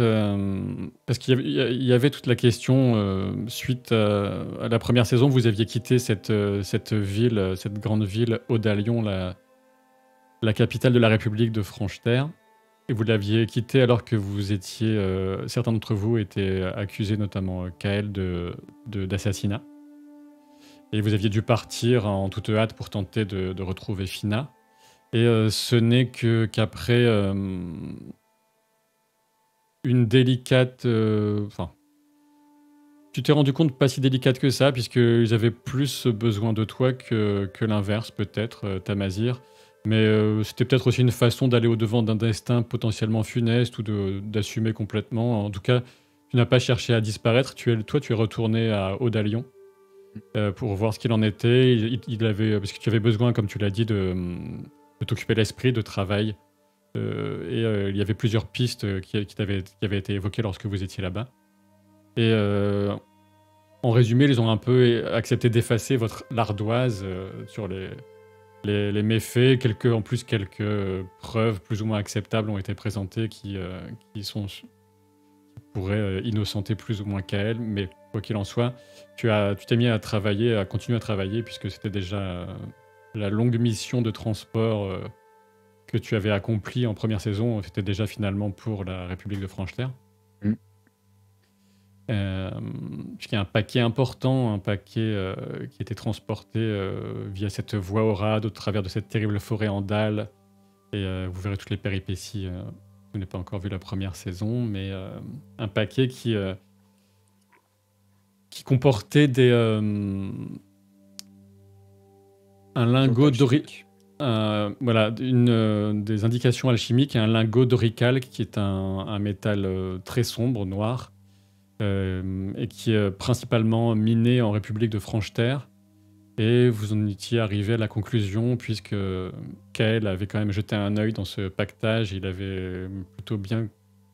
Speaker 1: parce qu'il y avait toute la question suite à la première saison, vous aviez quitté cette ville, cette grande ville, Odalion, la capitale de la République de Franche-Terre. Et vous l'aviez quitté alors que vous étiez, certains d'entre vous étaient accusés, notamment Kael, d'assassinat. Et vous aviez dû partir en toute hâte pour tenter de retrouver Fina. Et ce n'est qu'après une délicate... tu t'es rendu compte pas si délicate que ça, puisqu'ils avaient plus besoin de toi que l'inverse, peut-être, Tamazir. Mais c'était peut-être aussi une façon d'aller au-devant d'un destin potentiellement funeste ou d'assumer complètement. En tout cas, tu n'as pas cherché à disparaître. Toi, tu es retourné à Odalion pour voir ce qu'il en était. Parce que tu avais besoin, comme tu l'as dit, de t'occuper l'esprit, de travail. Il y avait plusieurs pistes qui avaient été évoquées lorsque vous étiez là-bas. Et en résumé, ils ont un peu accepté d'effacer votre l'ardoise sur les méfaits. Quelques preuves plus ou moins acceptables ont été présentées qui pourraient innocenter plus ou moins Kael. Mais quoi qu'il en soit, tu t'es mis à continuer à travailler, puisque c'était déjà la longue mission de transport que tu avais accomplie en première saison. C'était déjà finalement pour la République de Franche-Terre. Puisqu'il y a un paquet important, qui était transporté via cette voie au rade au travers de cette terrible forêt en dalles. Et vous verrez toutes les péripéties. Vous n'avez pas encore vu la première saison, mais un paquet qui comportait un lingot des indications alchimiques et un lingot d'oricalque qui est un métal très sombre, noir. Et qui est principalement miné en République de Franche-Terre. Et vous en étiez arrivé à la conclusion, puisque Kael avait quand même jeté un œil dans ce pactage. Il avait plutôt bien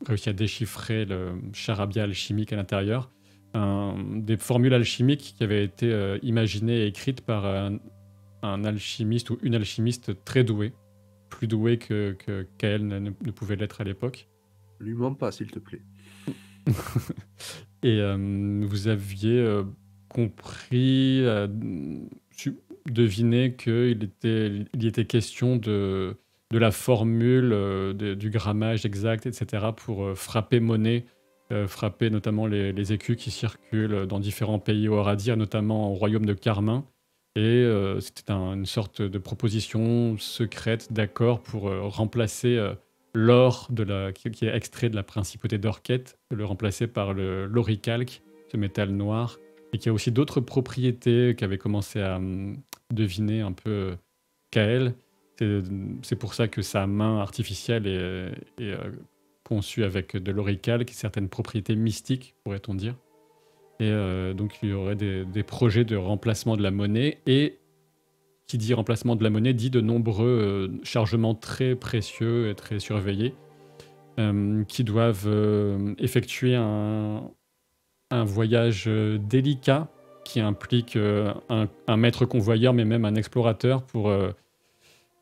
Speaker 1: réussi à déchiffrer le charabia alchimique à l'intérieur. Des formules alchimiques qui avaient été imaginées et écrites par un alchimiste ou une alchimiste très douée. Plus douée que Kael ne pouvait l'être à l'époque.
Speaker 4: Lui mens pas, s'il te plaît.
Speaker 1: Et vous aviez compris, deviné qu'il y était question de la formule, du grammage exact, etc. pour frapper monnaie, frapper notamment les écus qui circulent dans différents pays au Aradir, notamment au royaume de Carmin. Et c'était une sorte de proposition secrète d'accord pour remplacer... l'or qui est extrait de la principauté d'Orquette, le remplacer par l'oricalque, ce métal noir, et qui a aussi d'autres propriétés qu'avait commencé à deviner un peu Kael. C'est pour ça que sa main artificielle est conçue avec de l'oricalque, certaines propriétés mystiques, pourrait-on dire. Et donc il y aurait des projets de remplacement de la monnaie, et qui dit remplacement de la monnaie dit de nombreux chargements très précieux et très surveillés qui doivent effectuer un voyage délicat qui implique un maître convoyeur, mais même un explorateur pour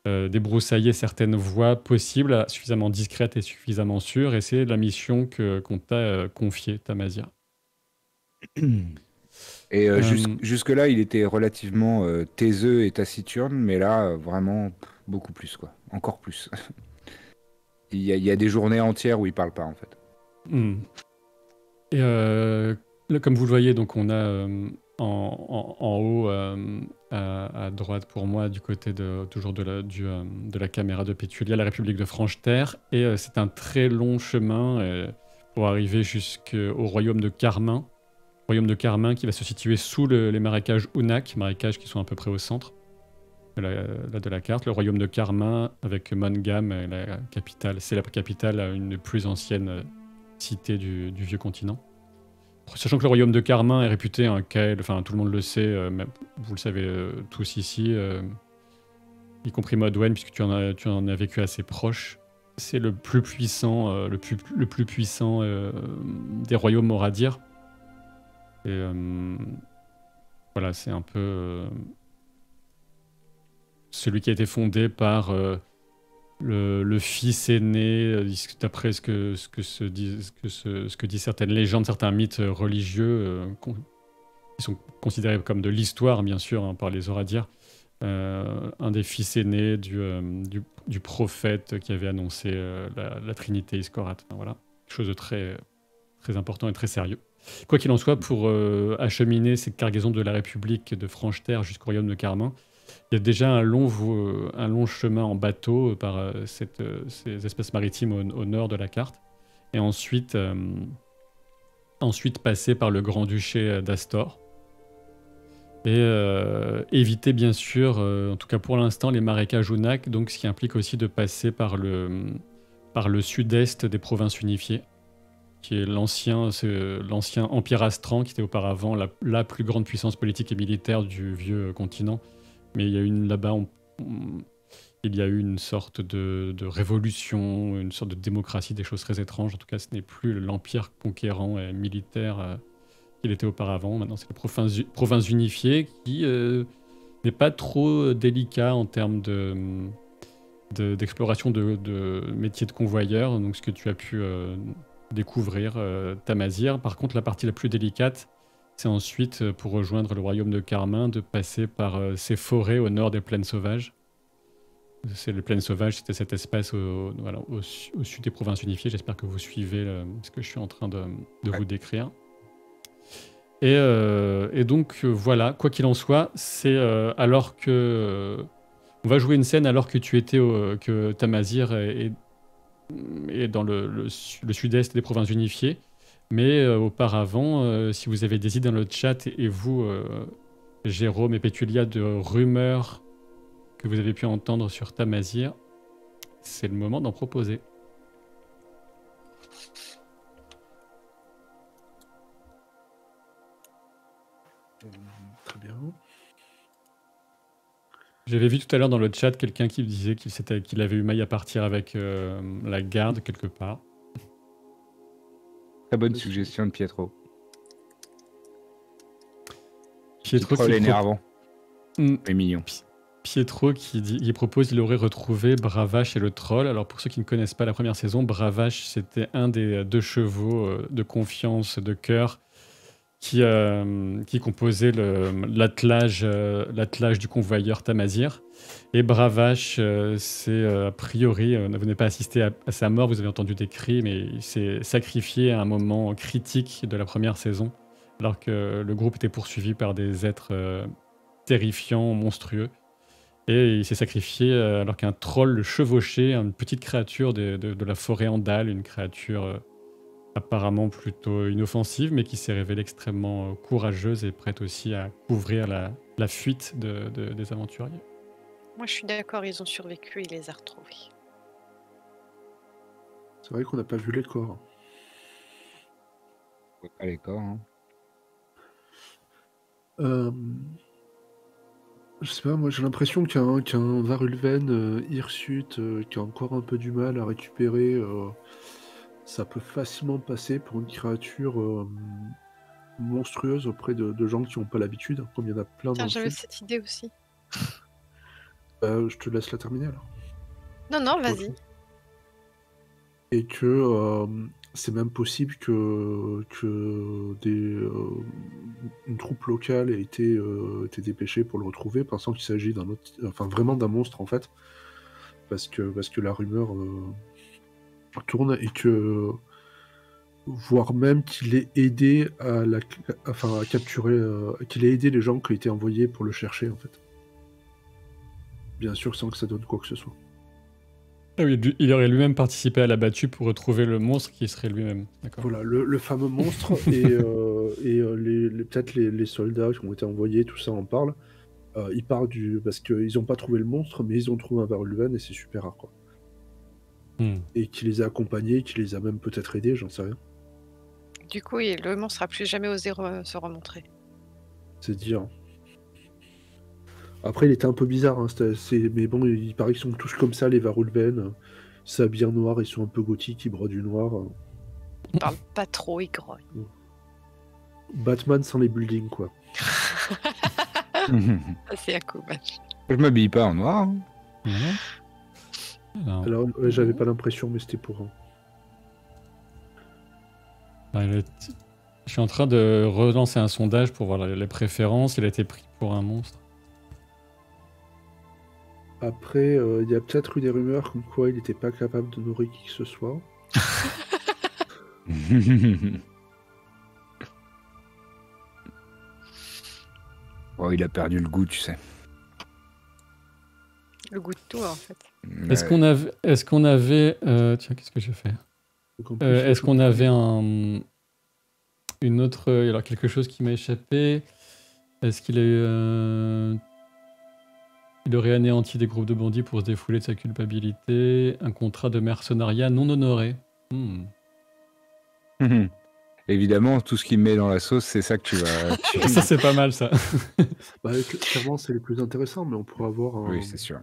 Speaker 1: débroussailler certaines voies possibles, suffisamment discrètes et suffisamment sûres. Et c'est la mission qu'on t'a confiée, Tamazir.
Speaker 3: Et jusque-là, il était relativement taiseux et taciturne, mais là, vraiment beaucoup plus, quoi. Encore plus. Il y a des journées entières où il parle pas, en fait.
Speaker 1: Et là, comme vous le voyez, donc on a en haut à droite pour moi, du côté toujours de la caméra de Pétulia, la République de Franche-Terre. Et c'est un très long chemin pour arriver jusqu'au royaume de Carmin. Royaume de Carmin qui va se situer sous les marécages Unak, marécages qui sont à peu près au centre de la carte. Le royaume de Carmin avec Mongam, la capitale, c'est la capitale, une des plus anciennes cités du vieux continent. Sachant que le royaume de Carmin est réputé un Kael, enfin tout le monde le sait, vous le savez tous ici, y compris Modwen, puisque tu en as vécu assez proche. C'est le plus puissant, le plus puissant des royaumes Moradir. Et voilà, c'est un peu celui qui a été fondé par le fils aîné, d'après ce que disent certaines légendes, certains mythes religieux, qui sont considérés comme de l'histoire, bien sûr, hein, par les Oradirs. Un des fils aînés du prophète qui avait annoncé la Trinité Iskorat. Enfin, voilà, quelque chose de très, très important et très sérieux. Quoi qu'il en soit, pour acheminer cette cargaison de la République de Franche-Terre jusqu'au royaume de Carmin, il y a déjà un long chemin en bateau par ces espaces maritimes au nord de la carte. Et ensuite passer par le Grand-Duché d'Astor. Et éviter bien sûr, en tout cas pour l'instant, les marécages Unak, donc ce qui implique aussi de passer par le sud-est des provinces unifiées, qui est l'ancien Empire Astran, qui était auparavant la plus grande puissance politique et militaire du vieux continent. Mais il y a il y a eu une sorte de révolution, une sorte de démocratie, des choses très étranges. En tout cas, ce n'est plus l'empire conquérant et militaire qu'il était auparavant. Maintenant, c'est la province unifiée qui n'est pas trop délicat en termes d'exploration de métiers de convoyeur, donc ce que tu as pu découvrir, Tamazir. Par contre, la partie la plus délicate, c'est ensuite, pour rejoindre le royaume de Carmin, de passer par ces forêts au nord des plaines sauvages. C'est les plaines sauvages, c'était cet espace au sud des provinces unifiées. J'espère que vous suivez ce que je suis en train de vous décrire. Et donc, voilà, quoi qu'il en soit, c'est alors que... on va jouer une scène alors que tu étais que Tamazir est dans le sud-est des provinces unifiées. Mais auparavant, si vous avez des idées dans le chat, et vous, Jérôme et Pétulia, de rumeurs que vous avez pu entendre sur Tamazir, c'est le moment d'en proposer.
Speaker 4: Très bien.
Speaker 1: J'avais vu tout à l'heure dans le chat quelqu'un qui disait qu'il avait eu maille à partir avec la garde quelque part.
Speaker 3: Très bonne suggestion de Pietro.
Speaker 1: Pietro
Speaker 3: troll énervant.
Speaker 1: Et
Speaker 3: mignon.
Speaker 1: Pietro qui propose qu'il aurait retrouvé Bravache et le troll. Alors pour ceux qui ne connaissent pas la première saison, Bravache c'était un des deux chevaux de confiance, de cœur, qui composait l'attelage du convoyeur Tamazir. Et Bravache, a priori, vous n'avez pas assisté à sa mort, vous avez entendu des cris, mais il s'est sacrifié à un moment critique de la première saison, alors que le groupe était poursuivi par des êtres terrifiants, monstrueux. Et il s'est sacrifié alors qu'un troll le chevauchait, une petite créature de la forêt Andal, une créature apparemment plutôt inoffensive, mais qui s'est révélée extrêmement courageuse et prête aussi à couvrir la fuite des aventuriers.
Speaker 2: Moi, je suis d'accord, ils ont survécu, il les a retrouvés.
Speaker 4: C'est vrai qu'on n'a pas vu les corps.
Speaker 3: Pas les corps, hein.
Speaker 4: Je sais pas, moi j'ai l'impression qu'un Varulven hirsute qui a encore un peu du mal à récupérer, ça peut facilement passer pour une créature monstrueuse auprès de gens qui n'ont pas l'habitude, comme il y en a plein dans
Speaker 2: Tiens,
Speaker 4: le
Speaker 2: j'avais
Speaker 4: sud.
Speaker 2: cette idée aussi.
Speaker 4: Je te laisse la terminer alors.
Speaker 2: Non, vas-y.
Speaker 4: Et que c'est même possible que une troupe locale ait été dépêchée pour le retrouver, pensant qu'il s'agit d'un autre, enfin vraiment d'un monstre en fait, parce que la rumeur tourne et que voire même qu'il ait aidé à capturer, qu'il ait aidé les gens qui ont été envoyés pour le chercher, en fait. Bien sûr, sans que ça donne quoi que ce soit.
Speaker 1: Ah oui, il aurait lui-même participé à la battue pour retrouver le monstre qui serait lui-même. D'accord.
Speaker 4: Voilà, le fameux monstre et peut-être les soldats qui ont été envoyés, tout ça en parle. Ils parlent parce qu'ils n'ont pas trouvé le monstre, mais ils ont trouvé un Varulven et c'est super rare, quoi. Et qui les a accompagnés, qui les a même peut-être aidés, j'en sais rien.
Speaker 2: Du coup, le monstre n'a plus jamais osé se remontrer.
Speaker 4: C'est dire. Après, il était un peu bizarre, hein, mais bon, il paraît qu'ils sont tous comme ça, les Varulven. Ils s'habillent en noir, ils sont un peu gothiques, ils brodent du noir.
Speaker 2: Ils parlent pas trop, ils grognent.
Speaker 4: Batman sans les buildings, quoi.
Speaker 2: C'est un coup match.
Speaker 3: Je m'habille pas en noir.
Speaker 4: Alors, j'avais pas l'impression, mais c'était pour...
Speaker 1: Je suis en train de relancer un sondage pour voir les préférences. Il a été pris pour un monstre.
Speaker 4: Après, il y a peut-être eu des rumeurs comme quoi il n'était pas capable de nourrir qui que ce soit.
Speaker 3: Oh, il a perdu le goût, tu sais.
Speaker 2: Le goût de tout, en fait.
Speaker 1: Est-ce qu'on avait... Tiens, qu'est-ce que j'ai fait est-ce qu'on avait une autre... alors, quelque chose qui m'a échappé. Est-ce qu'il il aurait anéanti des groupes de bandits pour se défouler de sa culpabilité. Un contrat de mercenariat non honoré.
Speaker 3: Évidemment, tout ce qu'il met dans la sauce, c'est ça que tu vas...
Speaker 1: Ça, c'est pas mal, ça.
Speaker 4: Clairement, c'est les plus intéressants, mais on pourra avoir...
Speaker 3: Oui, c'est sûr.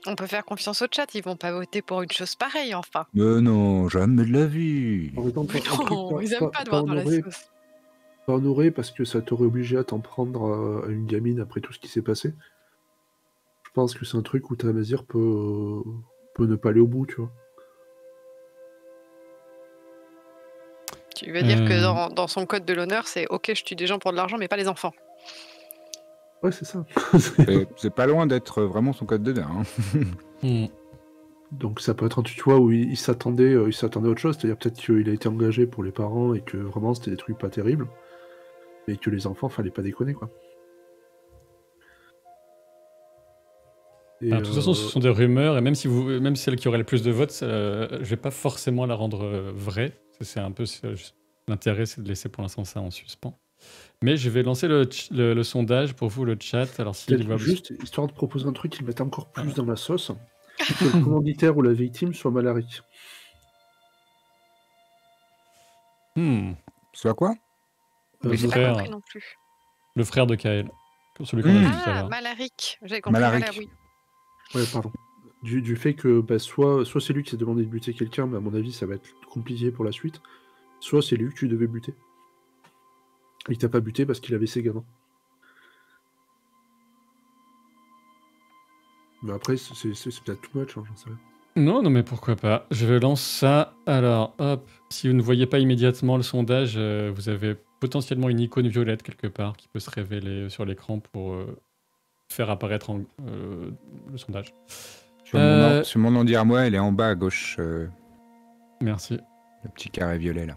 Speaker 2: On peut faire confiance au chat, ils vont pas voter pour une chose pareille, enfin.
Speaker 3: Mais non, jamais de la vie.
Speaker 2: Non, ils aiment pas de voir dans la sauce.
Speaker 4: Pas honoré parce que ça t'aurait obligé à t'en prendre à une gamine après tout ce qui s'est passé. Je pense que c'est un truc où Tamazir peut ne pas aller au bout, tu vois.
Speaker 2: Tu veux dire que dans son code de l'honneur, c'est ok, je tue des gens pour de l'argent, mais pas les enfants.
Speaker 4: Ouais, c'est ça.
Speaker 3: C'est pas loin d'être vraiment son code d'honneur.
Speaker 4: Donc ça peut être un tutoie où il s'attendait à autre chose, c'est-à-dire peut-être qu'il a été engagé pour les parents et que vraiment c'était des trucs pas terribles, mais que les enfants, fallait pas déconner, quoi.
Speaker 1: De toute façon, ce sont des rumeurs, et même celle qui aurait le plus de votes, je vais pas forcément la rendre vraie. C'est un peu l'intérêt, c'est de laisser pour l'instant ça en suspens. Mais je vais lancer le sondage pour vous, le chat. Alors,
Speaker 4: juste, histoire de proposer un truc qui mette encore plus dans la sauce, que le commanditaire ou la victime soit Malaric.
Speaker 3: Soit quoi?
Speaker 2: Le frère. Non plus.
Speaker 1: Le frère de Kael. Celui qu'on a vu tout à l'heure.
Speaker 2: Malaric. J'ai compris
Speaker 3: Malaric.
Speaker 2: oui.
Speaker 4: Ouais, pardon. Du fait que soit c'est lui qui s'est demandé de buter quelqu'un, mais à mon avis, ça va être compliqué pour la suite. Soit c'est lui que tu devais buter. Il t'a pas buté parce qu'il avait ses gamins. Mais après, c'est peut-être too much, hein, j'en sais rien.
Speaker 1: Non, mais pourquoi pas. Je lance ça. Alors, hop. Si vous ne voyez pas immédiatement le sondage, vous avez potentiellement une icône violette quelque part qui peut se révéler sur l'écran pour faire apparaître le sondage.
Speaker 3: Sur mon nom à moi, elle est en bas à gauche.
Speaker 1: Merci.
Speaker 3: Le petit carré violet, là.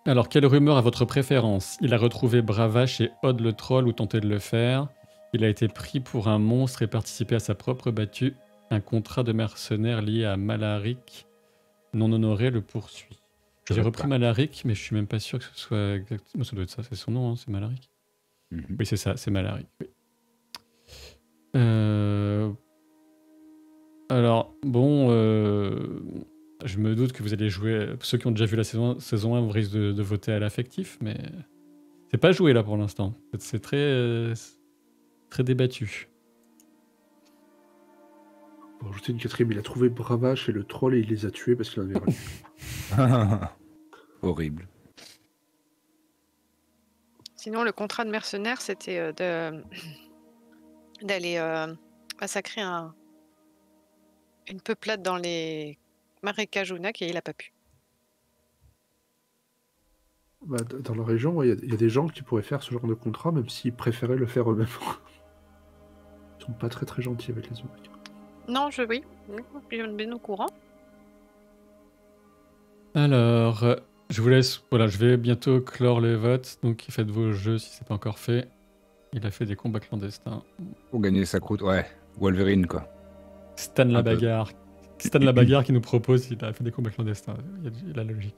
Speaker 1: Alors, quelle rumeur a votre préférence? Il a retrouvé Bravache et Odd le troll ou tenté de le faire. Il a été pris pour un monstre et participé à sa propre battue. Un contrat de mercenaire lié à Malaric non honoré le poursuit. J'ai repris Malaric, mais je suis même pas sûr que ce soit exactement... Ça doit être ça, c'est son nom, hein, c'est Malaric. Oui, c'est ça, c'est Malaric. Oui. Alors, bon... Je me doute que vous allez jouer... Ceux qui ont déjà vu la saison 1 vous risquent de voter à l'affectif, mais... C'est pas joué là pour l'instant. C'est très débattu.
Speaker 4: Pour ajouter une quatrième, il a trouvé Bravache et le troll et il les a tués parce qu'il en avait rien.
Speaker 3: Horrible.
Speaker 2: Sinon, le contrat de mercenaire, c'était d'aller massacrer une peuplade dans les marécages Unak et il a pas pu.
Speaker 4: Bah, dans la région, il y a des gens qui pourraient faire ce genre de contrat, même s'ils préféraient le faire eux-mêmes. Ils sont pas très très gentils avec les Unak.
Speaker 2: Non, oui, bien au courant.
Speaker 1: Alors, Je vous laisse. Voilà, je vais bientôt clore les votes. Donc, faites vos jeux si c'est pas encore fait. Il a fait des combats clandestins.
Speaker 3: Pour gagner sa croûte, ouais. Wolverine, quoi.
Speaker 1: Stan la
Speaker 3: Un peu.
Speaker 1: bagarre. Stan la bagarre qui nous propose, il a fait des combats clandestins. Il y a la logique.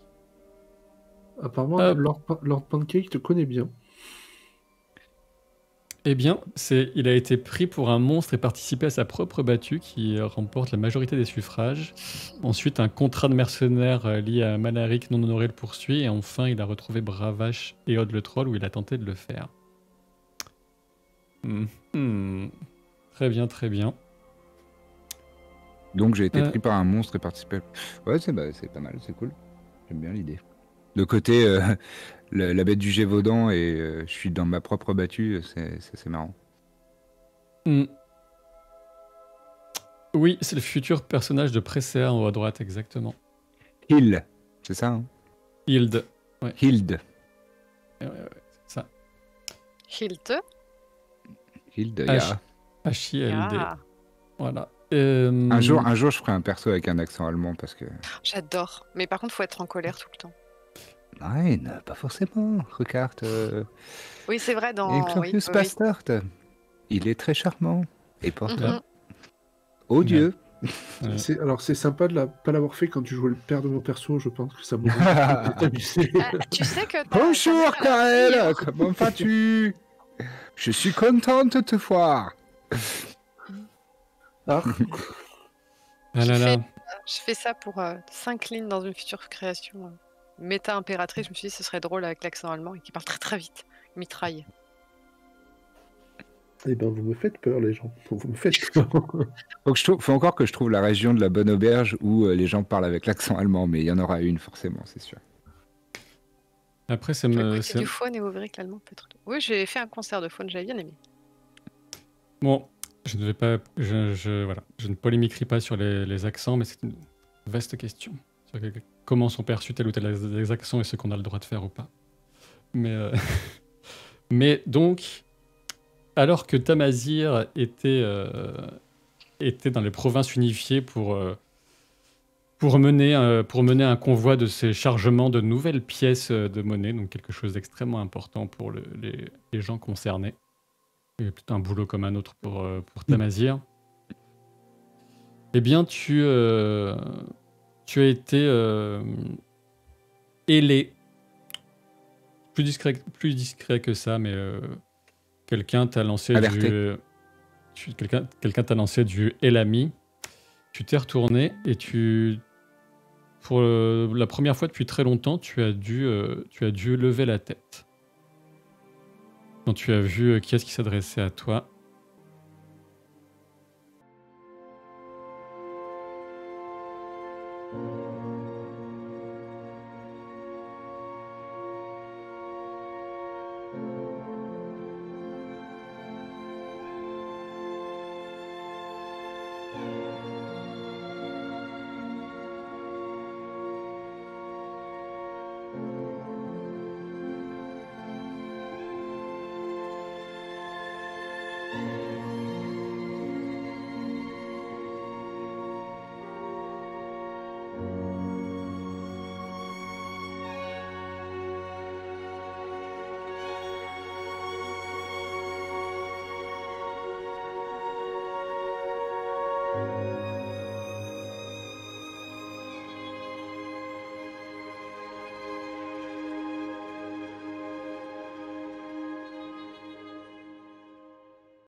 Speaker 4: Apparemment,
Speaker 1: Hop.
Speaker 4: Lord Pancake te connaît bien.
Speaker 1: Eh bien, il a été pris pour un monstre et participé à sa propre battue qui remporte la majorité des suffrages. Ensuite, un contrat de mercenaire lié à Malaric non honoré le poursuit. Et enfin, il a retrouvé Bravache et Odd le troll où il a tenté de le faire. Très bien, très bien.
Speaker 3: Donc j'ai été pris par un monstre et participé. Ouais, c'est pas mal, c'est cool. J'aime bien l'idée. Le côté la bête du Gévaudan et je suis dans ma propre battue, c'est marrant.
Speaker 1: Oui, c'est le futur personnage de Presser en haut à droite, exactement.
Speaker 3: Hill, c'est ça, hein?
Speaker 1: Hild.
Speaker 3: Hild.
Speaker 1: Ouais, c'est ça.
Speaker 2: Hilt.
Speaker 3: Hild,
Speaker 1: H-I-L-D.
Speaker 2: Ah,
Speaker 1: Voilà.
Speaker 3: Un jour, je ferai un perso avec un accent allemand parce que.
Speaker 2: j'adore. Mais par contre, faut être en colère tout le temps.
Speaker 3: Ouais, non, pas forcément. Regarde.
Speaker 2: Oui, c'est vrai dans.
Speaker 3: Glorious
Speaker 2: oui.
Speaker 3: Bastard. Il est très charmant. Et pourtant.
Speaker 2: Mhm.
Speaker 3: Oh Dieu.
Speaker 1: Ouais.
Speaker 4: Alors, c'est sympa de pas l'avoir fait quand tu jouais le père de mon perso. Je pense que ça m'aurait amusé.
Speaker 2: Tu sais que
Speaker 3: Bonjour
Speaker 2: ta mère,
Speaker 3: Karel, comment vas-tu? Je suis contente de te voir.
Speaker 4: Ah,
Speaker 1: Ah là là.
Speaker 2: je fais ça pour 5 lignes dans une future création. Méta impératrice, je me suis dit ce serait drôle avec l'accent allemand et qui parle très très vite. Mitraille.
Speaker 4: eh ben, vous me faites peur, les gens. Vous me faites peur.
Speaker 3: Faut encore que je trouve la région de la Bonne Auberge où les gens parlent avec l'accent allemand, mais il y en aura une forcément, c'est sûr.
Speaker 1: Après, c'est
Speaker 2: C'est du faune et ouvrir que l'allemand peut être. Oui, j'ai fait un concert de faune, j'avais bien aimé.
Speaker 1: Bon, je ne vais pas. Voilà. Je ne polémiquerai pas sur les accents, mais c'est une vaste question. Sur comment sont perçus tel ou tel des accents et ce qu'on a le droit de faire ou pas. Mais donc, alors que Tamazir était dans les provinces unifiées pour mener un convoi de ces chargements de nouvelles pièces de monnaie, donc quelque chose d'extrêmement important pour les gens concernés. Et peut-être un boulot comme un autre pour Tamazir. Eh bien, tu as été ailé. Plus discret que ça, mais quelqu'un t'a lancé
Speaker 3: Alerté.
Speaker 1: quelqu'un t'a lancé du Elami. Tu t'es retourné et pour la première fois depuis très longtemps, tu as dû lever la tête. Quand tu as vu qui est-ce qui s'adressait à toi,